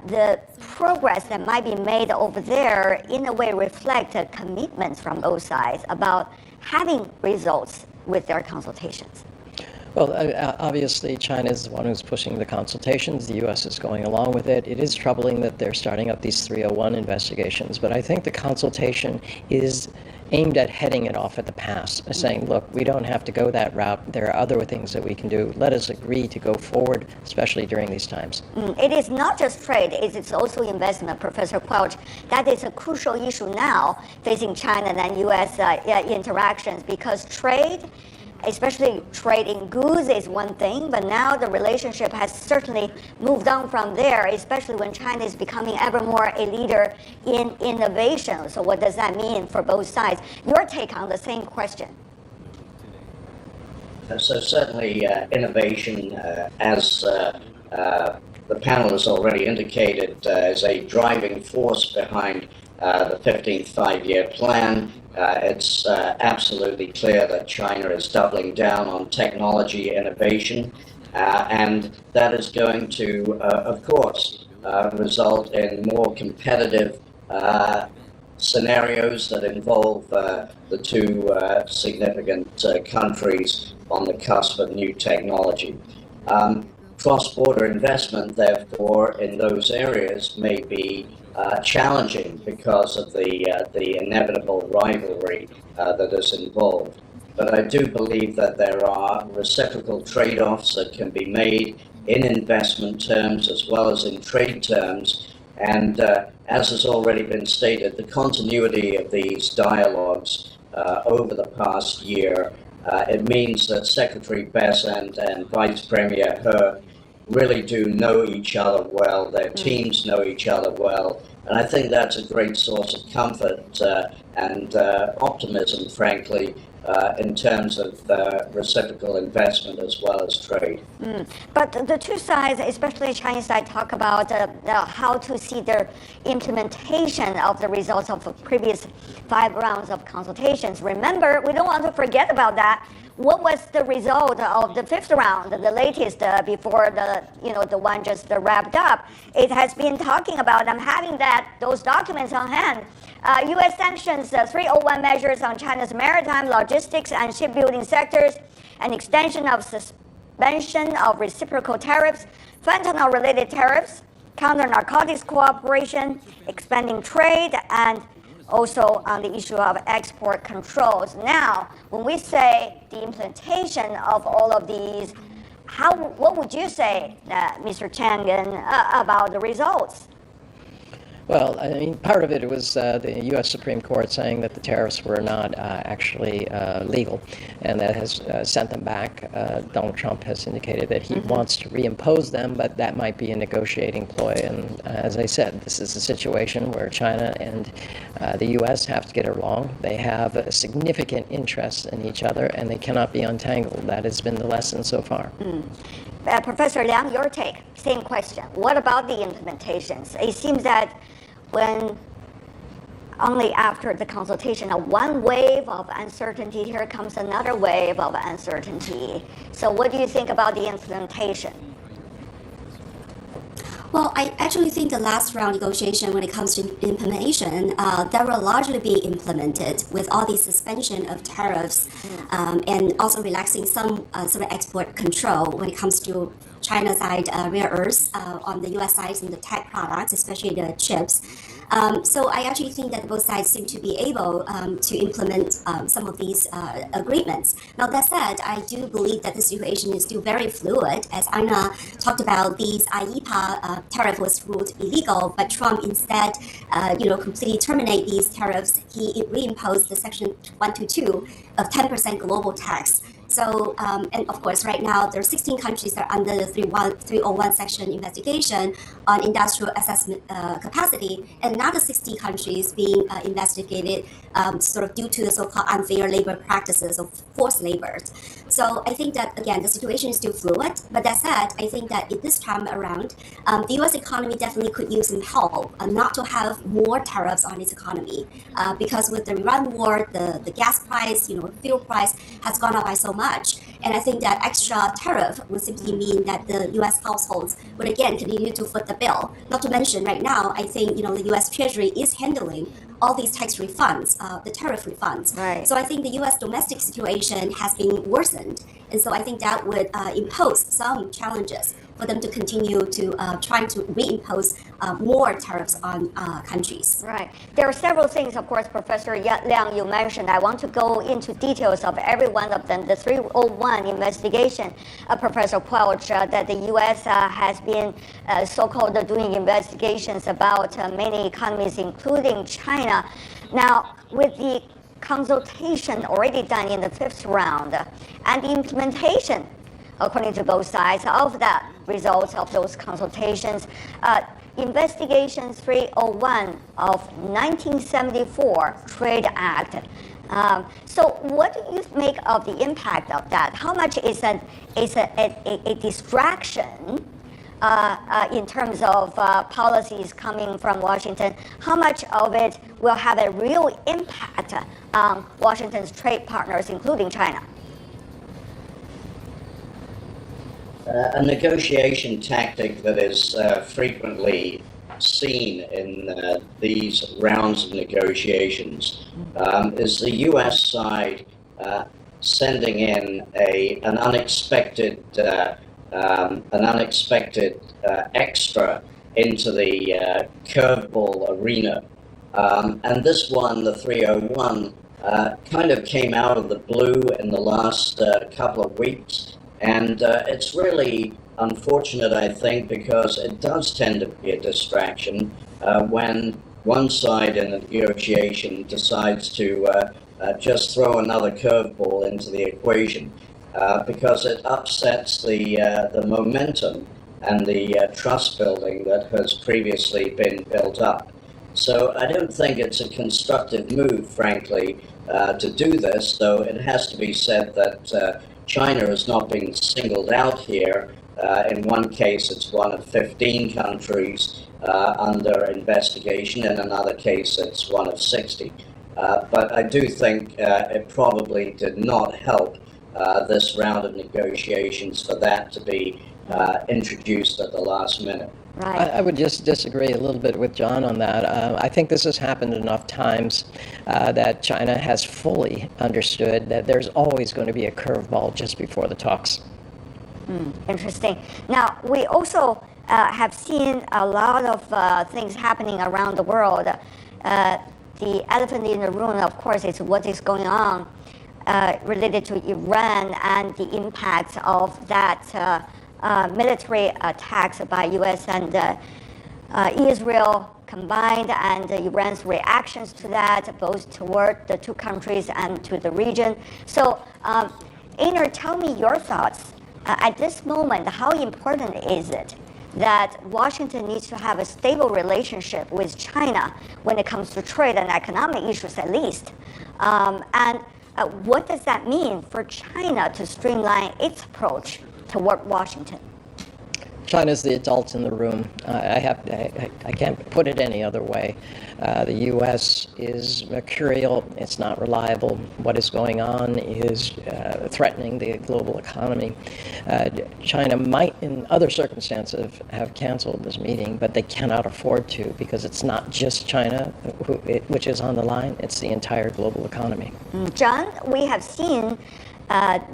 the progress that might be made over there in a way reflect commitments from both sides about having results with their consultations? Well, obviously, China is the one who's pushing the consultations. The U.S. is going along with it. It is troubling that they're starting up these 301 investigations, but I think the consultation is aimed at heading it off at the pass, saying, look, we don't have to go that route. There are other things that we can do. Let us agree to go forward, especially during these times. It is not just trade, it's also investment, Professor Quelch. That is a crucial issue now facing China and U.S. interactions, because trade, especially trade in goods, is one thing, but now the relationship has certainly moved on from there, especially when China is becoming ever more a leader in innovation. So what does that mean for both sides? Your take on the same question. So certainly innovation, as the panel has already indicated, is a driving force behind the 15th five-year plan. It's absolutely clear that China is doubling down on technology innovation, and that is going to, of course, result in more competitive scenarios that involve the two significant countries on the cusp of new technology. Cross-border investment, therefore, in those areas may be challenging because of the inevitable rivalry that is involved. But I do believe that there are reciprocal trade-offs that can be made in investment terms as well as in trade terms. And as has already been stated, the continuity of these dialogues over the past year, it means that Secretary Bessent and Vice Premier He really do know each other well, their teams know each other well, and I think that's a great source of comfort and optimism, frankly, in terms of reciprocal investment as well as trade. But the two sides, especially Chinese side, talk about how to see the implementation of the results of the previous 5 rounds of consultations. Remember, we don't want to forget about that. What was the result of the 5th round, the latest before the one just wrapped up? It has been talking about, I'm having those documents on hand. U.S. sanctions 301 measures on China's maritime, logistics, and shipbuilding sectors, an extension of suspension of reciprocal tariffs, fentanyl-related tariffs, counter-narcotics cooperation, expanding trade, and also on the issue of export controls. Now, when we say the implementation of all of these, what would you say, Mr. Chang, about the results? Well, I mean, part of it was the U.S. Supreme Court saying that the tariffs were not actually legal, and that has sent them back. Donald Trump has indicated that he wants to reimpose them, but that might be a negotiating ploy. And as I said, this is a situation where China and the U.S. have to get along. They have a significant interest in each other, and they cannot be untangled. That has been the lesson so far. Professor Liang, your take, same question. What about the implementations? It seems that when only after the consultation of one wave of uncertainty, here comes another wave of uncertainty. So what do you think about the implementation? Well, I actually think the last round negotiation, when it comes to implementation, that will largely be implemented with all the suspension of tariffs and also relaxing some sort of export control when it comes to China side rare earths, on the U.S. side and the tech products, especially the chips. So I actually think that both sides seem to be able to implement some of these agreements. Now, that said, I do believe that the situation is still very fluid. As Anna talked about, these IEEPA tariff was ruled illegal, but Trump instead, completely terminate these tariffs. He reimposed the Section 122 of 10% global tax. So, and of course, right now, there are 16 countries that are under the 301 section investigation on industrial assessment capacity, and another 60 countries being investigated sort of due to the so-called unfair labor practices of forced labor. So I think that, again, the situation is still fluid, but that said, I think that in this time around, the U.S. economy definitely could use some help not to have more tariffs on its economy, because with the Iran war, the gas price, fuel price has gone up by so much. And I think that extra tariff would simply mean that the U.S. households would again continue to foot the bill. Not to mention right now, I think, the U.S. Treasury is handling all these tax refunds, the tariff refunds. Right. So I think the U.S. domestic situation has been worsened. And so I think that would impose some challenges for them to continue to try to reimpose more tariffs on countries. Right. There are several things, of course, Professor Liang, you mentioned. I want to go into details of every one of them. The 301 investigation, Professor Quelch, that the U.S. has been so-called doing investigations about many economies, including China. Now, with the consultation already done in the 5th round and the implementation, according to both sides, of the results of those consultations, Investigation 301 of 1974 Trade Act. So what do you make of the impact of that? How much is a distraction in terms of policies coming from Washington? How much of it will have a real impact on Washington's trade partners, including China? A negotiation tactic that is frequently seen in these rounds of negotiations is the U.S. side sending in an unexpected extra into the curveball arena. And this one, the 301, kind of came out of the blue in the last couple of weeks. And it's really unfortunate, I think, because it does tend to be a distraction when one side in the negotiation decides to just throw another curveball into the equation, because it upsets the momentum and the trust building that has previously been built up. So I don't think it's a constructive move, frankly, to do this, though it has to be said that China is not being singled out here. In one case, it's one of 15 countries under investigation. In another case, it's one of 60. But I do think it probably did not help this round of negotiations for that to be introduced at the last minute. Right. I would just disagree a little bit with John on that. I think this has happened enough times that China has fully understood that there's always going to be a curveball just before the talks. Interesting. Now, we also have seen a lot of things happening around the world. The elephant in the room, of course, is what is going on related to Iran and the impact of that military attacks by U.S. and Israel combined, and Iran's reactions to that, both toward the two countries and to the region. So, Einar, tell me your thoughts. At this moment, how important is it that Washington needs to have a stable relationship with China when it comes to trade and economic issues, at least? And what does that mean for China to streamline its approach toward Washington? China's the adult in the room. I can't put it any other way. The U.S. is mercurial. It's not reliable. What is going on is threatening the global economy. China might, in other circumstances, have canceled this meeting, but they cannot afford to, because it's not just China which is on the line. It's the entire global economy. John, we have seen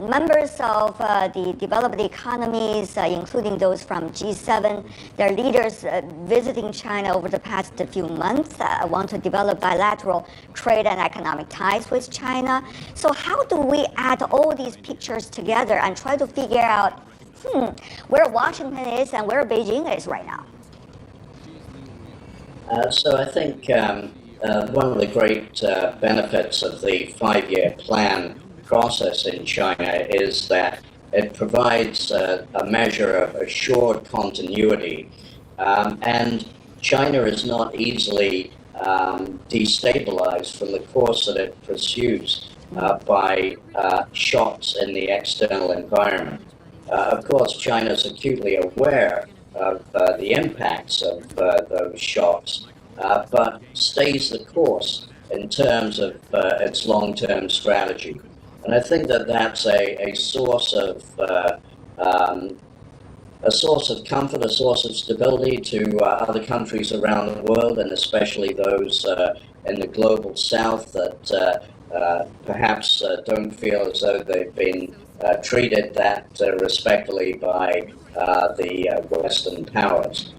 members of the developed economies, including those from G7, their leaders visiting China over the past few months, want to develop bilateral trade and economic ties with China. So how do we add all these pictures together and try to figure out where Washington is and where Beijing is right now? So I think one of the great benefits of the 5-year plan process in China is that it provides a measure of assured continuity, and China is not easily destabilized from the course that it pursues by shocks in the external environment. Of course, China is acutely aware of the impacts of those shocks, but stays the course in terms of its long-term strategy. And I think that that's a source of comfort, a source of stability to other countries around the world, and especially those in the global south that perhaps don't feel as though they've been treated that respectfully by the Western powers.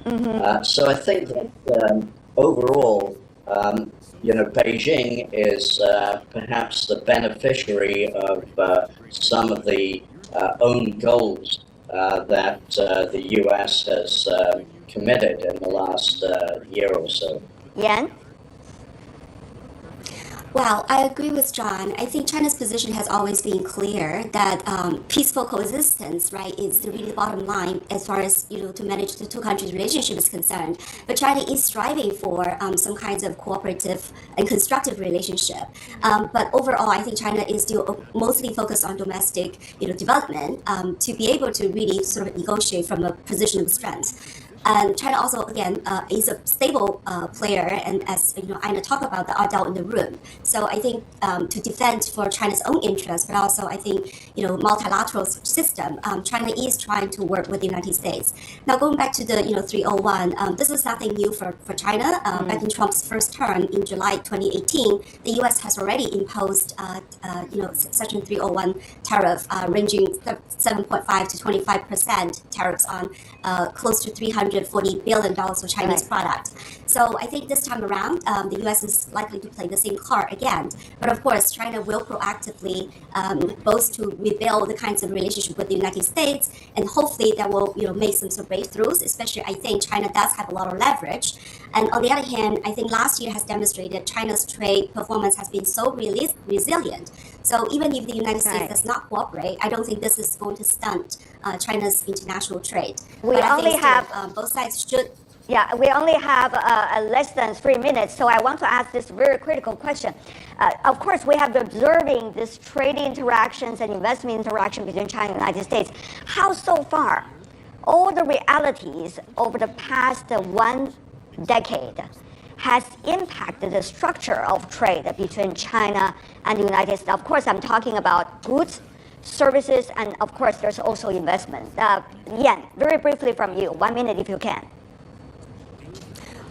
So I think that overall, Beijing is perhaps the beneficiary of some of the own goals that the U.S. has committed in the last year or so. Yan? Well, I agree with John. I think China's position has always been clear that peaceful coexistence, right, is really the bottom line as far as, to manage the two countries' relationship is concerned. But China is striving for some kinds of cooperative and constructive relationship. But overall, I think China is still mostly focused on domestic, development to be able to really sort of negotiate from a position of strength. And China also, again, is a stable player, and as Einar talked about, the adult in the room. So I think to defend for China's own interests, but also I think multilateral system, China is trying to work with the United States. Now going back to the 301, this is nothing new for China. Back in Trump's first term in July 2018, the U.S. has already imposed Section 301 tariff ranging 7.5 to 25% tariffs on close to 300 $140 billion for Chinese product. So I think this time around, the U.S. is likely to play the same card again. But of course, China will proactively both to rebuild the kinds of relationship with the United States, and hopefully that will make some sort of breakthroughs. Especially, I think China does have a lot of leverage. And on the other hand, I think last year has demonstrated China's trade performance has been so resilient. So even if the United States does not cooperate, I don't think this is going to stunt China's international trade. We only have both sides should. Yeah, we only have less than 3 minutes, so I want to ask this very critical question. Of course, we have been observing this trade interactions and investment interaction between China and the United States. How so far? All the realities over the past 1 decade has impacted the structure of trade between China and the United States. Of course, I'm talking about goods, services, and of course, there's also investment. Yan, very briefly from you, 1 minute if you can.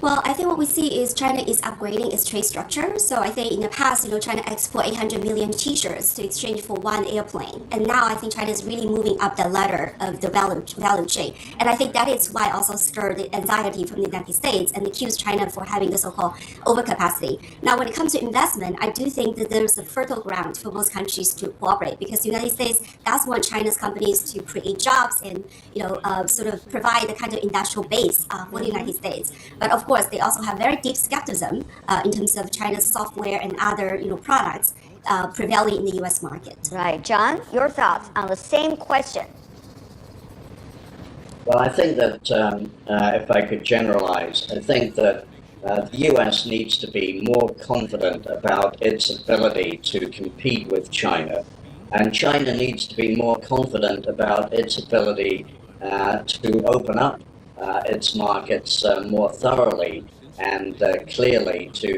Well, I think what we see is China is upgrading its trade structure. So I think in the past, China exported 800 million T-shirts to exchange for 1 airplane. And now I think China is really moving up the ladder of the value chain. And I think that is why also stirred the anxiety from the United States and accused China for having the so-called overcapacity. Now, when it comes to investment, I do think that there's a fertile ground for most countries to cooperate, because the United States does want China's companies to create jobs and, sort of provide the kind of industrial base for the United States. But of course, they also have very deep skepticism in terms of China's software and other products prevailing in the U.S. market. Right. John, your thoughts on the same question? Well, I think that if I could generalize, I think that the U.S. needs to be more confident about its ability to compete with China. And China needs to be more confident about its ability to open up its markets more thoroughly and clearly to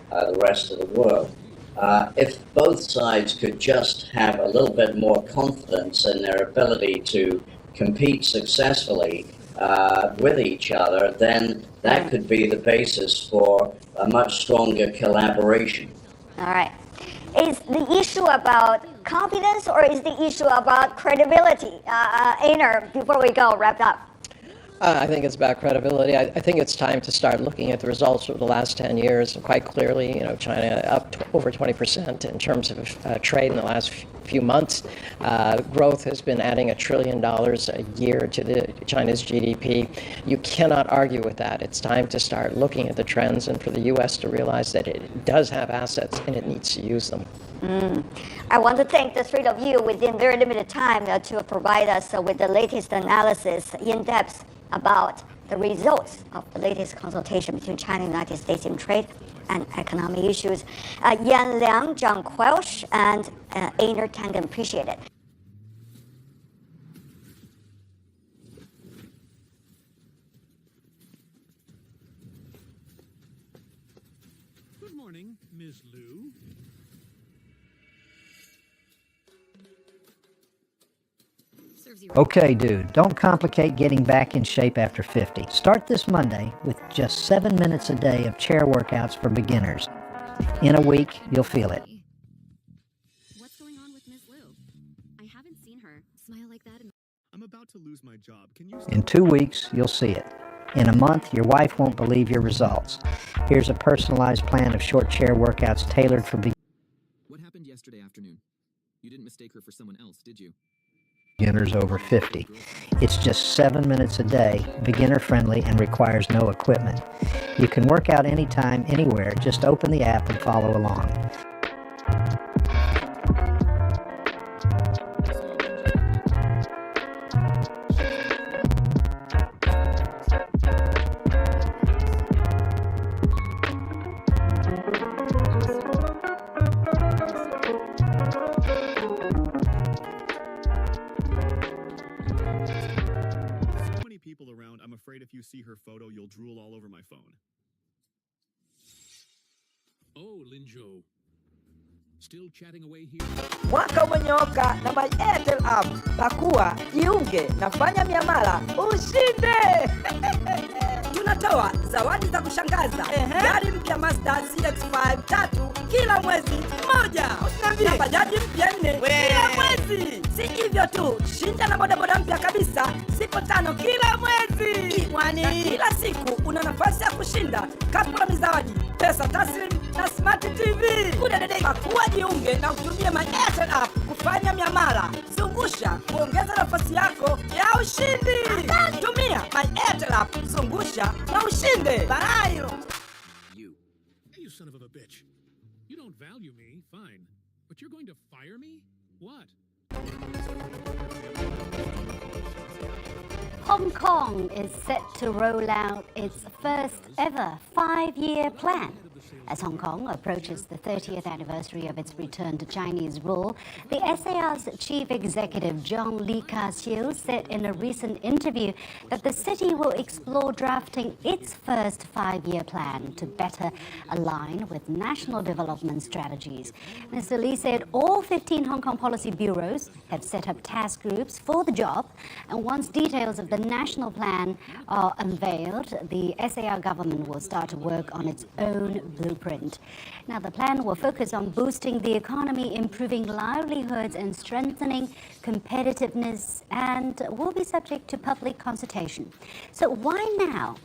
the rest of the world. If both sides could just have a little bit more confidence in their ability to compete successfully with each other, then that could be the basis for a much stronger collaboration. All right. Is the issue about confidence or is the issue about credibility? Einar, before we go, wrap up. I think it's about credibility. I think it's time to start looking at the results of the last 10 years. Quite clearly, China up over 20% in terms of trade in the last few months. Growth has been adding $1 trillion a year to China's GDP. You cannot argue with that. It's time to start looking at the trends and for the U.S. to realize that it does have assets and it needs to use them. I want to thank the three of you within very limited time to provide us with the latest analysis in depth about the results of the latest consultation between China and the United States in trade and economic issues. Yan Liang, John Quelch, and Einar Tangen, appreciate it. Good morning, Ms. Liu. Okay, dude, don't complicate getting back in shape after 50. Start this Monday with just 7 minutes a day of chair workouts for beginners. In a week, you'll feel it. What's going on with Ms. Liu? I haven't seen her smile like that in... I'm about to lose my job. Can you... In 2 weeks, you'll see it. In a month, your wife won't believe your results. Here's a personalized plan of short chair workouts tailored for What happened yesterday afternoon? You didn't mistake her for someone else, did you? beginners over 50. It's just 7 minutes a day, beginner-friendly, and requires no equipment. You can work out anytime, anywhere. Just open the app and follow along. If you see her photo, you'll drool all over my phone. Oh, Linjo. Still chatting away here. Mwaka umenyoka na my Airtel app. Pakua, jiunge, nafanya miamala, ushinde! Tunatoa zawadi za kushangaza. Gari mpya Mazda CX-5 3 kila mwezi moja. Na bajaji mpya 4 kila mwezi. Si hivyo tu, shinda na bodaboda mpya kabisa siku 5 kila mwezi. nafasi ya kushinda kapu la mizawadi, pesa taslim na smart TV. Pakua, jiunge na utumie My Airtel app kufanya miamala. Zungusha kuongeza nafasi yako ya ushindi. Tumia My Airtel app, zungusha na ushinde. Bye. You son of a bitch. You don't value me, fine. But you're going to fire me? What? Hong Kong is set to roll out its first ever 5-year plan. As Hong Kong approaches the 30th anniversary of its return to Chinese rule, the SAR's chief executive, John Lee Ka-siu, said in a recent interview that the city will explore drafting its first 5-year plan to better align with national development strategies. Mr. Lee said all 15 Hong Kong policy bureaus have set up task groups for the job, and once details of the national plan are unveiled, the SAR government will start to work on its own blueprint. Now, the plan will focus on boosting the economy, improving livelihoods, and strengthening competitiveness, and will be subject to public consultation. So why now?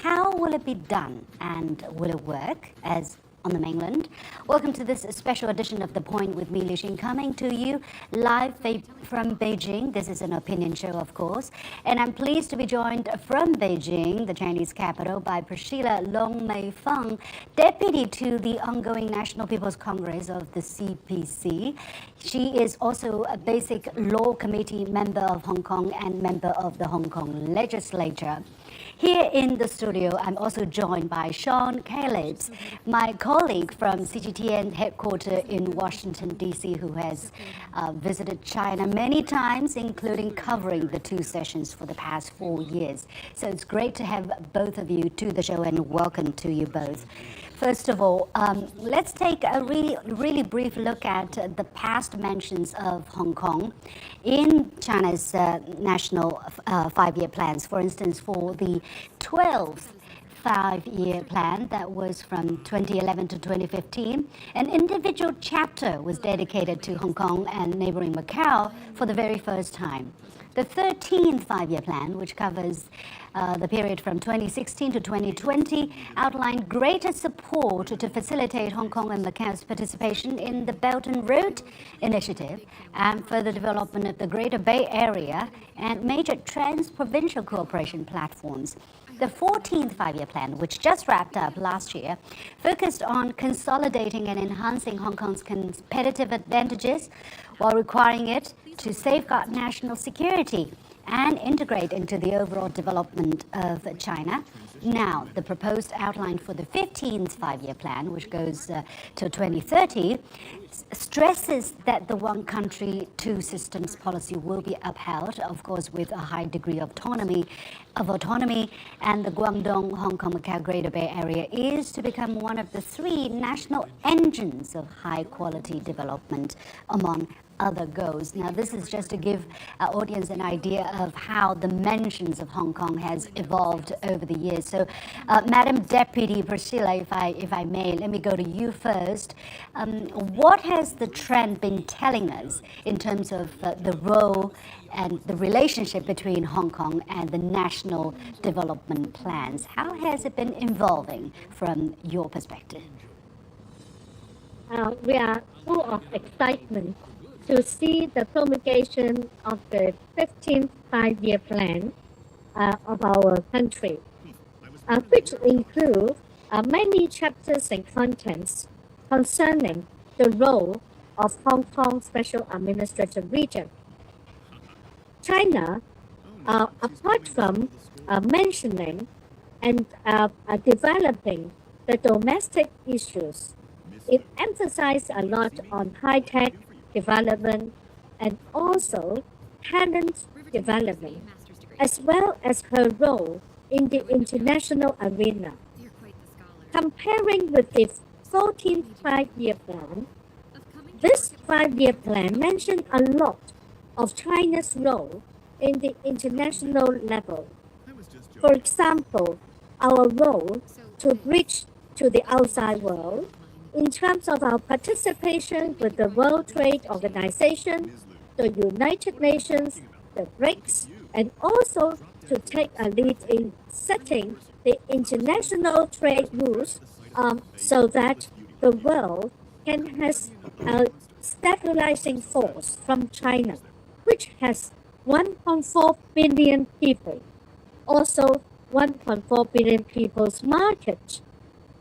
How will it be done, and will it work as on the mainland? Welcome to this special edition of The Point with me, Liu Xin, coming to you live from Beijing. This is an opinion show, of course, and I'm pleased to be joined from Beijing, the Chinese capital, by Priscilla Long Mei Feng, deputy to the ongoing National People's Congress of the CPC. She is also a Basic Law Committee member of Hong Kong and member of the Hong Kong legislature. Here in the studio, I'm also joined by Sean Calebs, my colleague from CGTN headquarters in Washington, D.C., who has visited China many times, including covering the 2 sessions for the past 4 years. So it's great to have both of you to the show, and welcome to you both. First of all, let's take a really brief look at the past mentions of Hong Kong in China's national 5-year plans. For instance, for the 12th 5-year plan that was from 2011 to 2015, an individual chapter was dedicated to Hong Kong and neighboring Macau for the very first time. The 13th 5-year plan, which covers the period from 2016 to 2020, outlined greater support to facilitate Hong Kong and Macau's participation in the Belt and Road Initiative and further development of the Greater Bay Area and major trans-provincial cooperation platforms. The 14th 5-year plan, which just wrapped up last year, focused on consolidating and enhancing Hong Kong's competitive advantages while requiring it to safeguard national security and integrate into the overall development of China. Now, the proposed outline for the 15th 5-year plan, which goes to 2030, stresses that the one country, two systems policy will be upheld, of course, with a high degree of autonomy, and the Guangdong, Hong Kong, Macau Greater Bay Area is to become one of the 3 national engines of high-quality development, among other goals. Now, this is just to give our audience an idea of how the mentions of Hong Kong has evolved over the years. So, Madam Deputy Priscilla, if I may, let me go to you first. What has the trend been telling us in terms of the role and the relationship between Hong Kong and the national development plans? How has it been evolving from your perspective? We are full of excitement to see the promulgation of the 15th 5-year plan of our country, which include many chapters and contents concerning the role of Hong Kong Special Administrative Region. China, apart from mentioning and developing the domestic issues, it emphasized a lot on high-tech development and also talent development, as well as her role in the international arena. Comparing with the 14th 5-year plan, this 5-year plan mentioned a lot of China's role in the international level. For example, our role to bridge to the outside world in terms of our participation with the World Trade Organization, the United Nations, the BRICS, and also to take a lead in setting the international trade rules so that the world can have a stabilizing force from China, which has 1.4 billion people, also 1.4 billion people's market.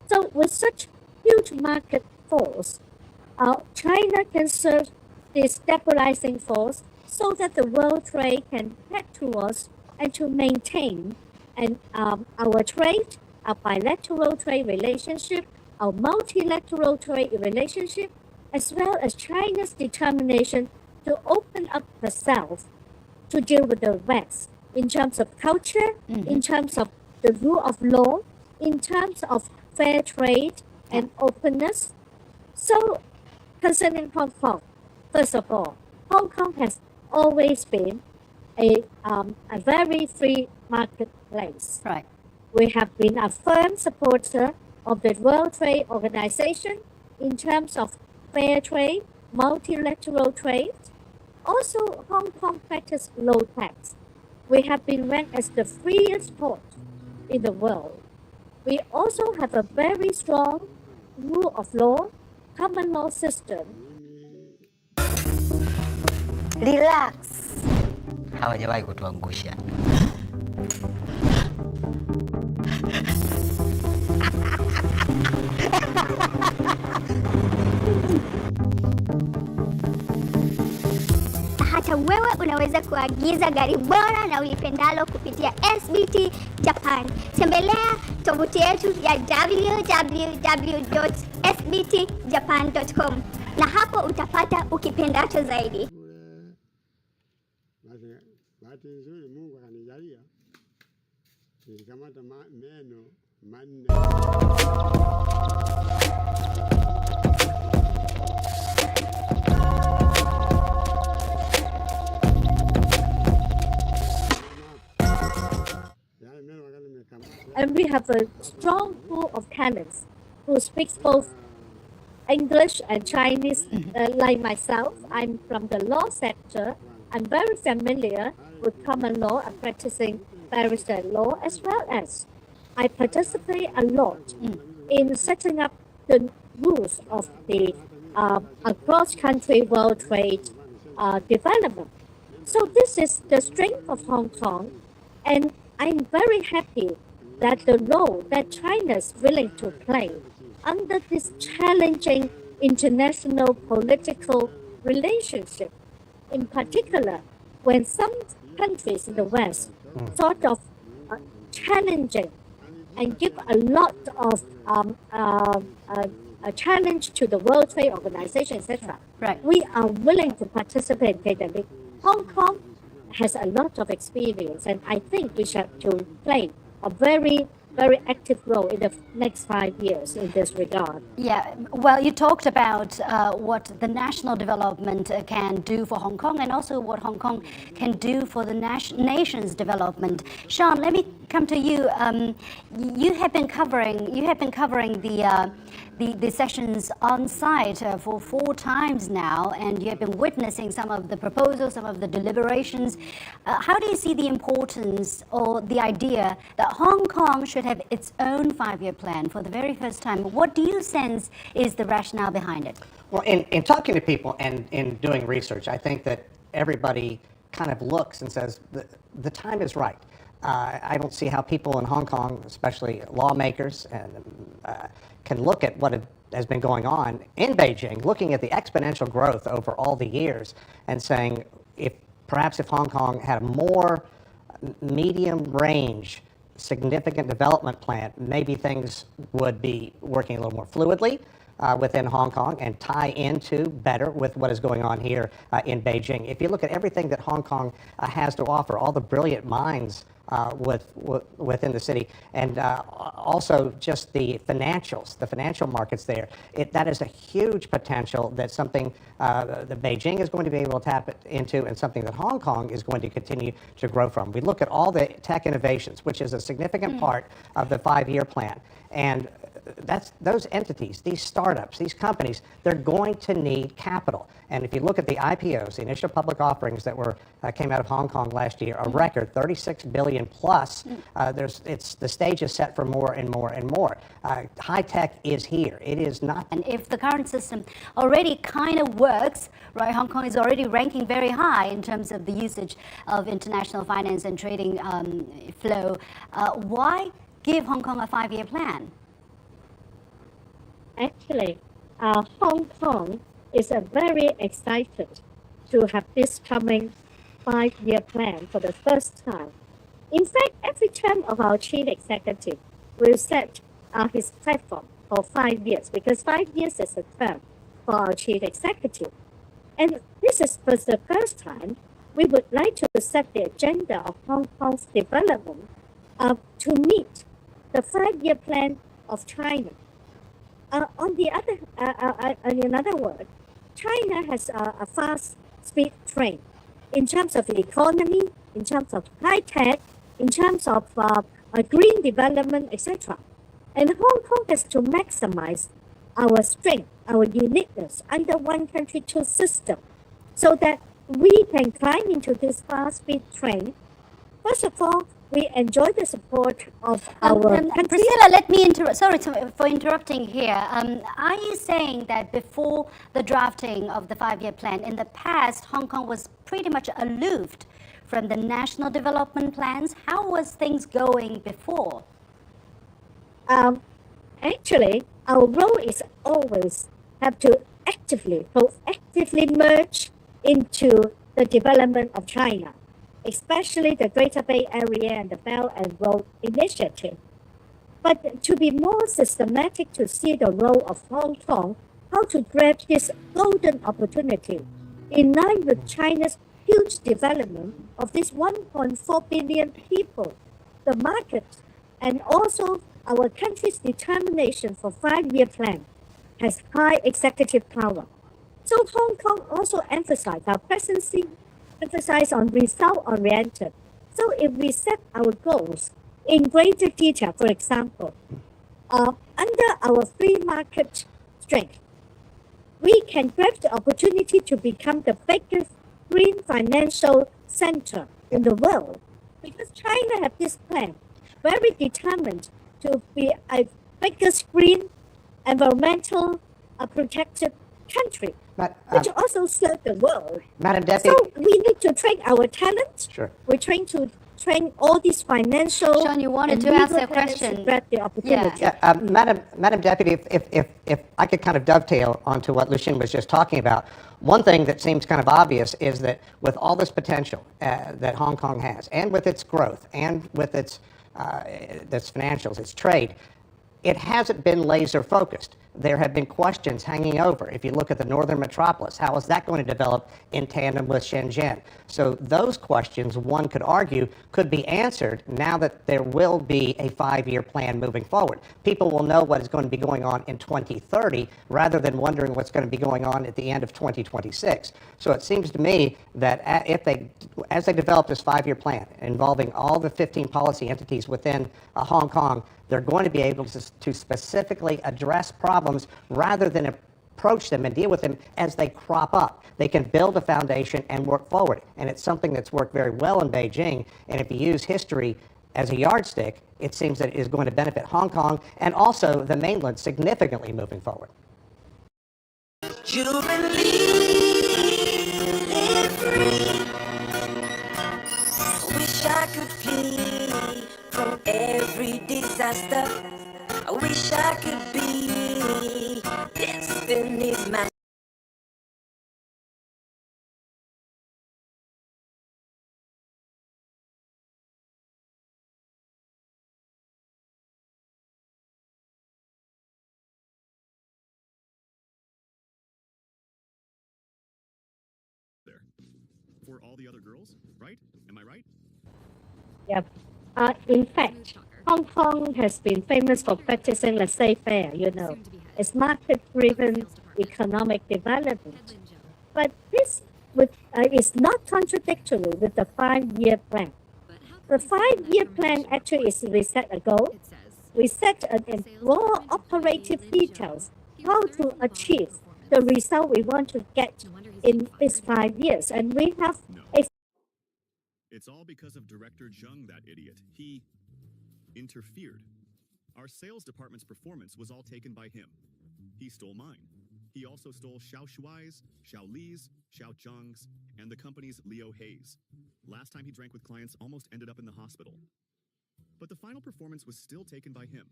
So with such huge market force, China can serve the stabilizing force so that the world trade can head towards and to maintain our trade, our bilateral trade relationship, our multilateral trade relationship, as well as China's determination to open up herself to deal with the West in terms of culture, in terms of the rule of law, in terms of fair trade and openness. So, concerning Hong Kong, first of all, Hong Kong has always been a very free marketplace. Right. We have been a firm supporter of the World Trade Organization in terms of fair trade, multilateral trade. Also, Hong Kong practices low tax. We have been ranked as the freest port in the world. We also have a very strong rule of law, common law system. Relax. Hawajawahi kutuangusha. Hata wewe unaweza kuagiza gari bora na ulipendalo kupitia SBT Japan. Tembelea tovuti yetu ya www.sbtjapan.com na hapo utapata ukipendacho zaidi. Bahati nzuri Mungu akanijalia nilikamata meno manne. And we have a strong pool of talents who speaks both English and Chinese, like myself. I'm from the law sector. I'm very familiar with common law and practicing barrister law, as well as I participate a lot in setting up the rules of the cross-country world trade development. So this is the strength of Hong Kong, and I'm very happy that the role that China is willing to play under this challenging international political relationship, in particular, when some countries in the West sort of challenging and give a lot of a challenge to the World Trade Organization, etc. Right. We are willing to participate in the league. Hong Kong has a lot of experience, and I think we should to play a very, very active role in the next 5 years in this regard. Yeah, well, you talked about what the national development can do for Hong Kong, and also what Hong Kong can do for the nation's development. Sean, let me come to you. You have been covering the sessions on site for 4 times now, and you have been witnessing some of the proposals, some of the deliberations. How do you see the importance or the idea that Hong Kong should have its own 5-year plan for the very first time? What do you sense is the rationale behind it? Well, in talking to people and in doing research, I think that everybody kind of looks and says the time is right. I don't see how people in Hong Kong, especially lawmakers, can look at what has been going on in Beijing, looking at the exponential growth over all the years and saying perhaps if Hong Kong had a more medium range significant development plan, maybe things would be working a little more fluidly within Hong Kong and tie into better with what is going on here in Beijing. If you look at everything that Hong Kong has to offer, all the brilliant minds within the city, and also just the financial markets there, that is a huge potential. That's something that Beijing is going to be able to tap into, and something that Hong Kong is going to continue to grow from. We look at all the tech innovations, which is a significant part of the 5-year plan, and those entities, these startups, these companies, they're going to need capital. And if you look at the IPOs, the initial public offerings that came out of Hong Kong last year, a record 36 billion plus. The stage is set for more and more and more. High tech is here. It is not. And if the current system already kind of works, right? Hong Kong is already ranking very high in terms of the usage of international finance and trading flow. Why give Hong Kong a 5-year plan? Actually, Hong Kong is very excited to have this coming 5-year plan for the first time. In fact, every term of our chief executive will set his platform for 5 years, because 5 years is a term for our chief executive. And this is for the first time we would like to set the agenda of Hong Kong's development to meet the 5-year plan of China. In other words, China has a fast speed train in terms of the economy, in terms of high tech, in terms of green development, etc. And Hong Kong has to maximize our strength, our uniqueness under one country, two system, so that we can climb into this fast speed train. First of all, we enjoy the support of our country. Priscilla, let me interrupt. Sorry for interrupting here. Are you saying that before the drafting of the 5-year plan, in the past, Hong Kong was pretty much aloof from the national development plans? How was things going before? Actually, our role is always have to proactively merge into the development of China, especially the Greater Bay Area and the Belt and Road Initiative. But to be more systematic to see the role of Hong Kong, how to grab this golden opportunity in line with China's huge development of this 1.4 billion people, the market, and also our country's determination for 5-year plan has high executive power. So Hong Kong also emphasized our presidency, emphasize on result-oriented. So if we set our goals in greater detail, for example, under our free market strength, we can grab the opportunity to become the biggest green financial center in the world, because China has this plan, very determined to be a biggest green, environmental, protected country, which also serve the world. Madam Deputy. So we need to train our talent. Sure. We're trying to train all these financial. Sean, you wanted to ask a question. To grab the opportunity. Yeah, Madam Deputy, if I could kind of dovetail onto what Lucian was just talking about, one thing that seems kind of obvious is that with all this potential that Hong Kong has, and with its growth, and with its financials, its trade, it hasn't been laser focused. There have been questions hanging over. If you look at the northern metropolis, how is that going to develop in tandem with Shenzhen? So those questions, one could argue, could be answered now that there will be a 5-year plan moving forward. People will know what is going to be going on in 2030 rather than wondering what's going to be going on at the end of 2026. So it seems to me that as they develop this 5-year plan involving all the 15 policy entities within Hong Kong, they're going to be able to specifically address problems rather than approach them and deal with them as they crop up. They can build a foundation and work forward. And it's something that's worked very well in Beijing. And if you use history as a yardstick, it seems that it is going to benefit Hong Kong and also the mainland significantly moving forward. Wish I could flee from every disaster. I wish I could be destiny's master. There. For all the other girls, right? Am I right? Yep. In fact, Hong Kong has been famous for practicing laissez-faire, It's market-driven economic development. But this is not contradictory with the 5-year plan. The 5-year plan actually is we set a goal, we set in raw operative details how to achieve the result we want to get in these 5 years. And we have a It's all because of Director Zheng, that idiot. He interfered. Our sales department's performance was all taken by him. He stole mine. He also stole Xiao Shuai's, Xiao Li's, Xiao Zheng's, and the company's Leo Hayes. Last time he drank with clients almost ended up in the hospital. But the final performance was still taken by him.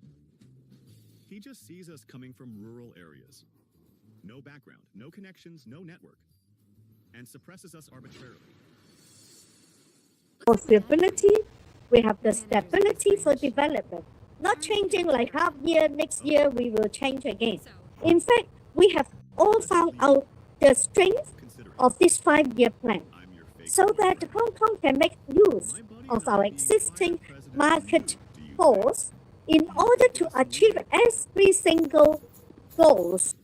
He just sees us coming from rural areas. No background, no connections, no network. And suppresses us arbitrarily. for stability, we have the stability for development. Not changing like half year, next year we will change again. In fact, we have all found out the strength of this 5-year plan so that Hong Kong can make use of our existing market force in order to achieve every single goals.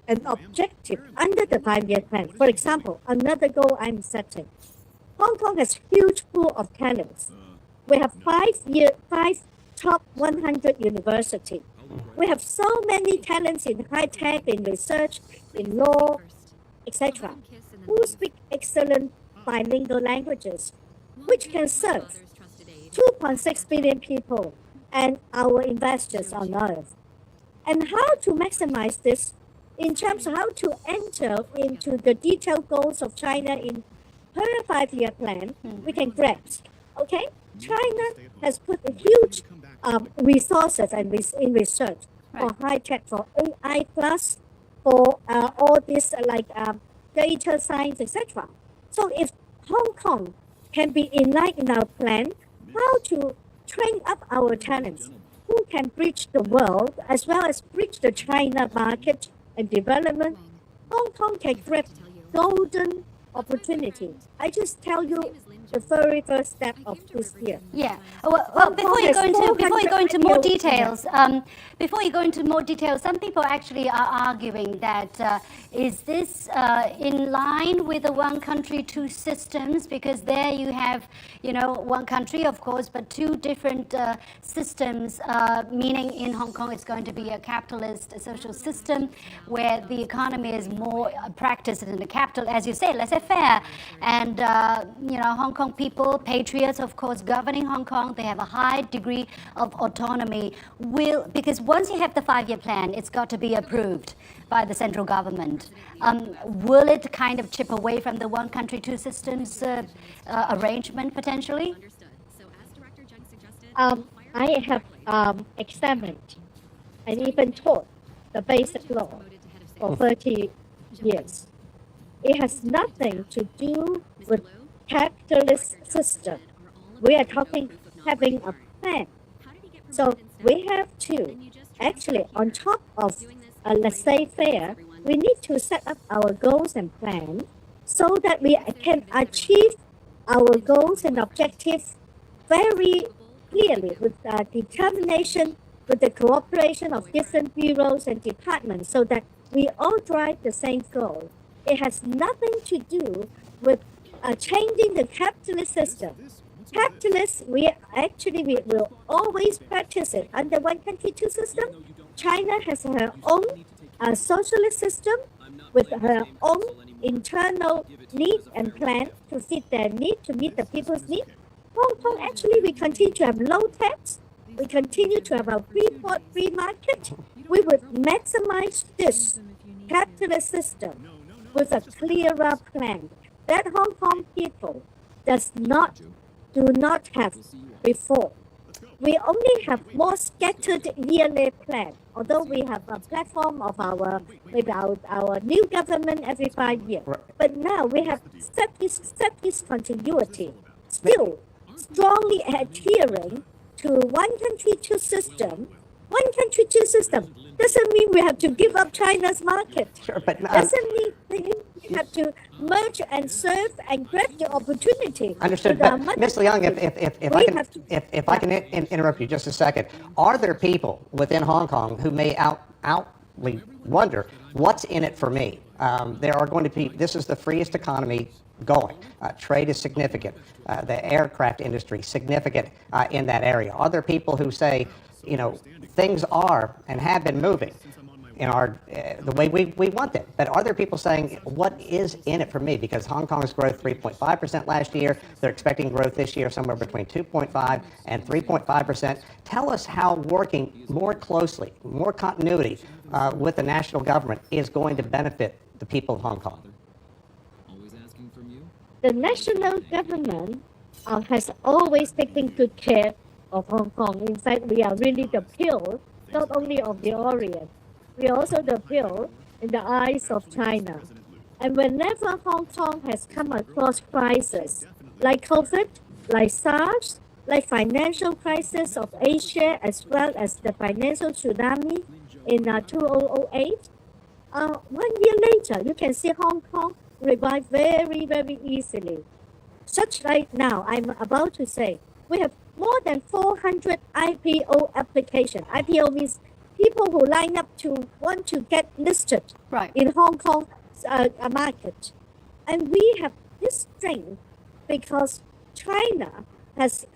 An objective under the 5-year plan. For example, another goal I'm setting. Hong Kong has huge pool of talents. We have 5 top 100 universities. We have so many talents in high tech, in research, in law, etc., who speak excellent bilingual languages, which can serve 2.6 billion people and our investors on Earth. And how to maximize this in terms of how to enter into the detailed goals of China in her 5-year plan, we can grasp. Okay, China has put a huge resources and in research for high tech, for AI plus, for all this data science, etc. So if Hong Kong can be in line in our plan, how to train up our talents who can bridge the world as well as bridge the China market and development, Hong Kong can grab golden opportunity. I just tell you the very first step of this year. Yeah. Well, before you go into more details, some people actually are arguing that is this in line with the one country, two systems? Because there you have, one country, of course, but two different systems. Meaning in Hong Kong, it's going to be a capitalist social system where the economy is more practiced in the capital, as you say, laissez-faire, and Hong Kong people, patriots, of course, governing Hong Kong, they have a high degree of autonomy. Because once you have the 5-year plan, it's got to be approved by the central government. Will it kind of chip away from the one country, two systems arrangement potentially? I have examined and even taught the basic law for 30 years. It has nothing to do with capitalist system. We are talking having a plan. So we have to actually, on top of laissez-faire, we need to set up our goals and plans so that we can achieve our goals and objectives very clearly with determination, with the cooperation of different bureaus and departments so that we all drive the same goal. It has nothing to do with changing the capitalist system. Capitalists, we will always practice it under one country, two system. China has her own socialist system with her own internal need and plan to fit their need, to meet the people's need. Hong Kong, actually, we continue to have low tax. We continue to have a free port, free market. We would maximize this capitalist system with a clearer plan that Hong Kong people do not have before. We only have more scattered yearly plan, although we have a platform of our new government every 5 years. But now we have set this continuity, still strongly adhering to one country, two system. One country, two system doesn't mean we have to give up China's market. Sure, but doesn't mean we have to merge and serve and grab the opportunity. Understood. But Ms. Leung, if I can interrupt you just a second, are there people within Hong Kong who may legitimately wonder, what's in it for me? There are going to be, this is the freest economy going. Trade is significant. The aircraft industry, significant in that area. Other people who say, you know, things are and have been moving in our the way we want them. But are there people saying, what is in it for me? Because Hong Kong's growth 3.5% last year. They're expecting growth this year somewhere between 2.5 and 3.5%. Tell us how working more closely, more continuity with the national government is going to benefit the people of Hong Kong. The national government has always taken good care of Hong Kong. In fact, we are really the pill, not only of the Orient, we are also the pill in the eyes of China. And whenever Hong Kong has come across crisis, like COVID, like SARS, like financial crisis of Asia, as well as the financial tsunami in 2008, 1 year later, you can see Hong Kong revive very, very easily. Such like now, I'm about to say, we have more than 400 IPO applications. IPO means people who line up to want to get listed in Hong Kong market. And we have this strength because China has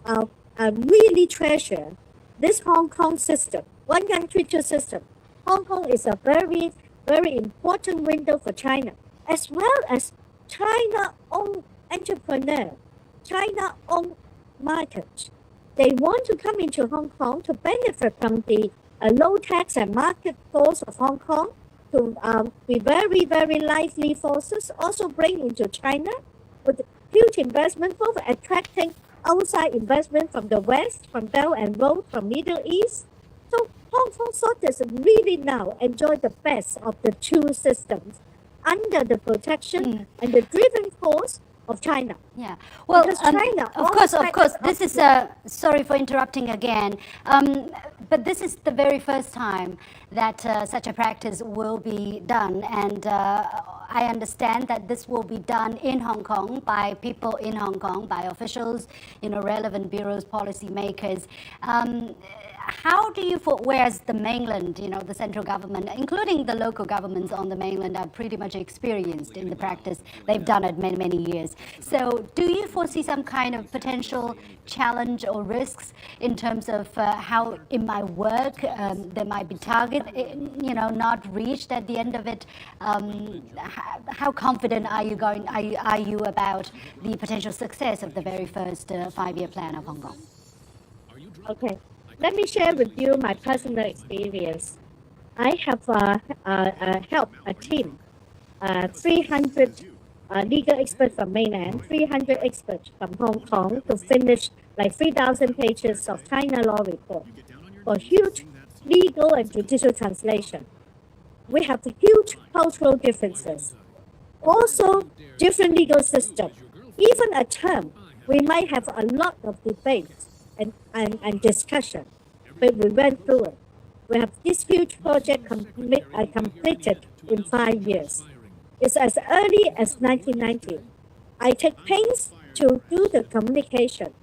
really treasured this Hong Kong system, one country, two system. Hong Kong is a very, very important window for China, as well as China-owned entrepreneur, China-owned market. They want to come into Hong Kong to benefit from the low tax and market force of Hong Kong, to be very, very lively forces, also bring into China with huge investment, both attracting outside investment from the West, from Belt and Road, from Middle East. So Hong Kong sort of really now enjoy the best of the two systems under the protection and the driven force of China. Yeah, well, China, of course, this is sorry for interrupting again, but this is the very first time that such a practice will be done, and I understand that this will be done in Hong Kong by people in Hong Kong, by officials, you know, relevant bureaus, policy makers. How do you, whereas the mainland, you know, the central government, including the local governments on the mainland, are pretty much experienced in the practice. They've done it many, many years. So do you foresee some kind of potential challenge or risks in terms of how it might work? There might be targets, you know, not reached at the end of it. How confident are you about the potential success of the very first 5-year plan of Hong Kong? Okay. Let me share with you my personal experience. I have helped a team, 300 legal experts from mainland, 300 experts from Hong Kong to finish like 3,000 pages of China law report for huge legal and judicial translation. We have huge cultural differences. Also, different legal system. Even a term, we might have a lot of debates and discussion, but we went through it. We have this huge project completed in 5 years. It's as early as 1990. I take pains to do the communication,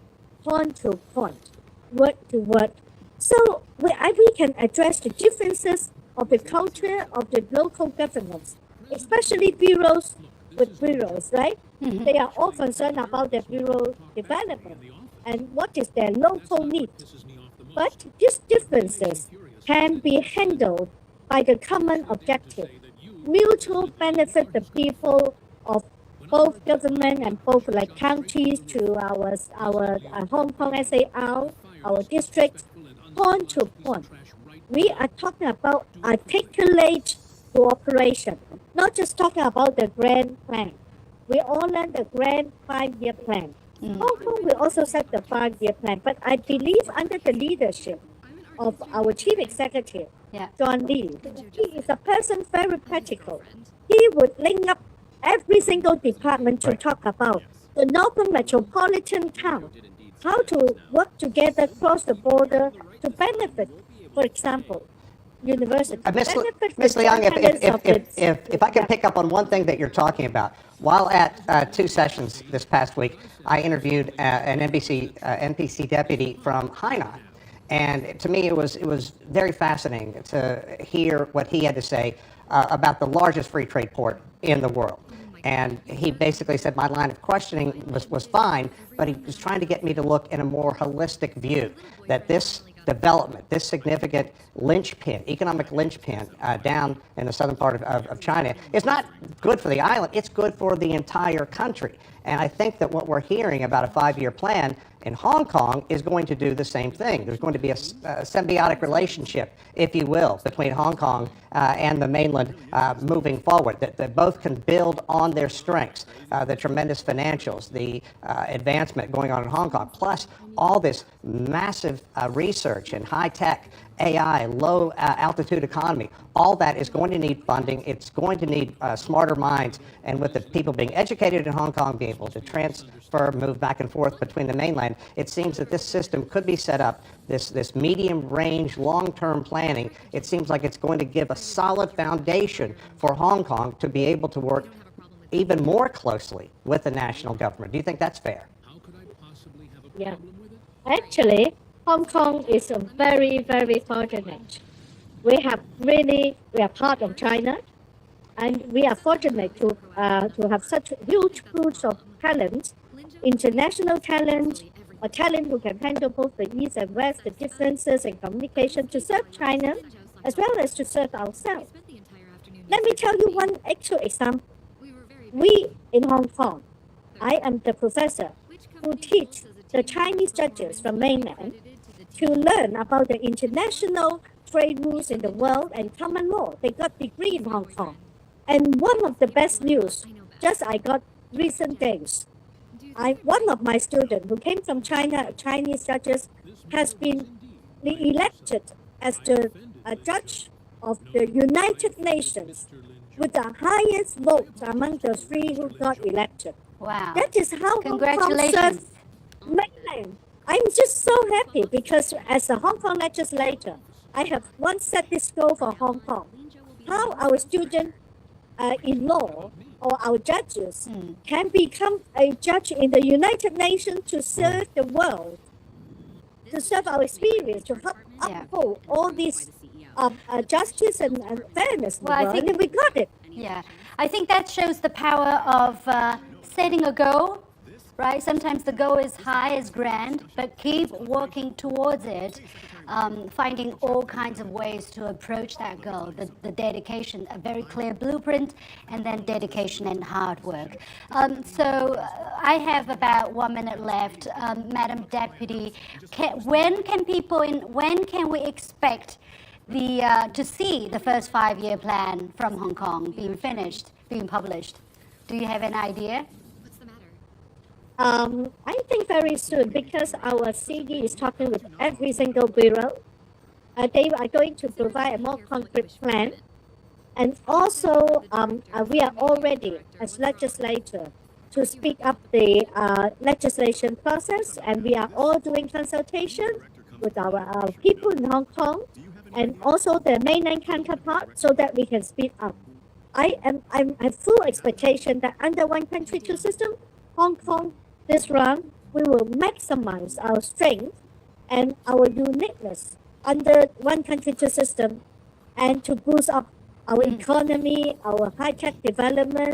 point to point, word to word. So we can address the differences of the culture of the local governments, especially bureaus with bureaus, right? Mm-hmm. They are all concerned about their bureau development and what is their local need. But these differences can be handled by the common objective, mutual benefit the people of both government and both like counties to our Hong Kong SAR, our district, point to point. We are talking about articulate cooperation, not just talking about the grand plan. We all learned the grand 5-year plan. Hong Kong will also set the 5-year plan, but I believe under the leadership of our chief executive, John Lee, he is a person very practical. He would link up every single department to talk about the northern metropolitan town, how to work together across the border to benefit, for example, university. Ms. Liang, if I can pick up on one thing that you're talking about. While at 2 sessions this past week, I interviewed an NPC deputy from Hainan. And to me, it was very fascinating to hear what he had to say about the largest free trade port in the world. And he basically said my line of questioning was fine, but he was trying to get me to look in a more holistic view, that this development, this significant linchpin, economic linchpin down in the southern part of China is not good for the island, it's good for the entire country. And I think that what we're hearing about a 5-year plan in Hong Kong is going to do the same thing. There's going to be a symbiotic relationship, if you will, between Hong Kong and the mainland moving forward, that both can build on their strengths, the tremendous financials, the advancement going on in Hong Kong, plus all this massive research and high-tech AI, low altitude economy. All that is going to need funding. It's going to need smarter minds. And with the people being educated in Hong Kong, being able to transfer, move back and forth between the mainland, it seems that this system could be set up, this medium-range, long-term planning. It seems like it's going to give a solid foundation for Hong Kong to be able to work even more closely with the national government. Do you think that's fair? Yeah. Actually, Hong Kong is a very, very fortunate. We are part of China, and we are fortunate to have such huge pools of talent, international talent, or talent who can handle both the East and West, the differences in communication to serve China, as well as to serve ourselves. Let me tell you one actual example. We in Hong Kong, I am the professor who teach the Chinese judges from mainland to learn about the international trade rules in the world and common law. They got degree in Hong Kong. And one of the best news, just I got recent days, one of my students who came from China, Chinese judges, has been elected as the judge of the United Nations with the highest vote among the 3 who got elected. Wow. That is how Hong Kong Congratulations. serves mainland. I'm just so happy because as a Hong Kong legislator, I have once set this goal for Hong Kong. How our students in law or our judges can become a judge in the United Nations to serve the world, to serve our experience, to uphold all these justice and fairness in the world. And we got it. Yeah, I think that shows the power of setting a goal, right? Sometimes the goal is high, is grand, but keep working towards it, finding all kinds of ways to approach that goal, the dedication, a very clear blueprint, and then dedication and hard work. So I have about 1 minute left. Madam Deputy, when can we expect to see the first 5-year plan from Hong Kong being finished, being published? Do you have an idea? I think very soon because our CD is talking with every single bureau. They are going to provide a more concrete plan. And also, we are all ready as legislator to speed up the legislation process, and we are all doing consultation with our people in Hong Kong and also the mainland counterpart so that we can speed up. I have full expectation that under one country, two system, Hong Kong, this round, we will maximize our strength and our uniqueness under one country, two system, and to boost up our economy, our high-tech development,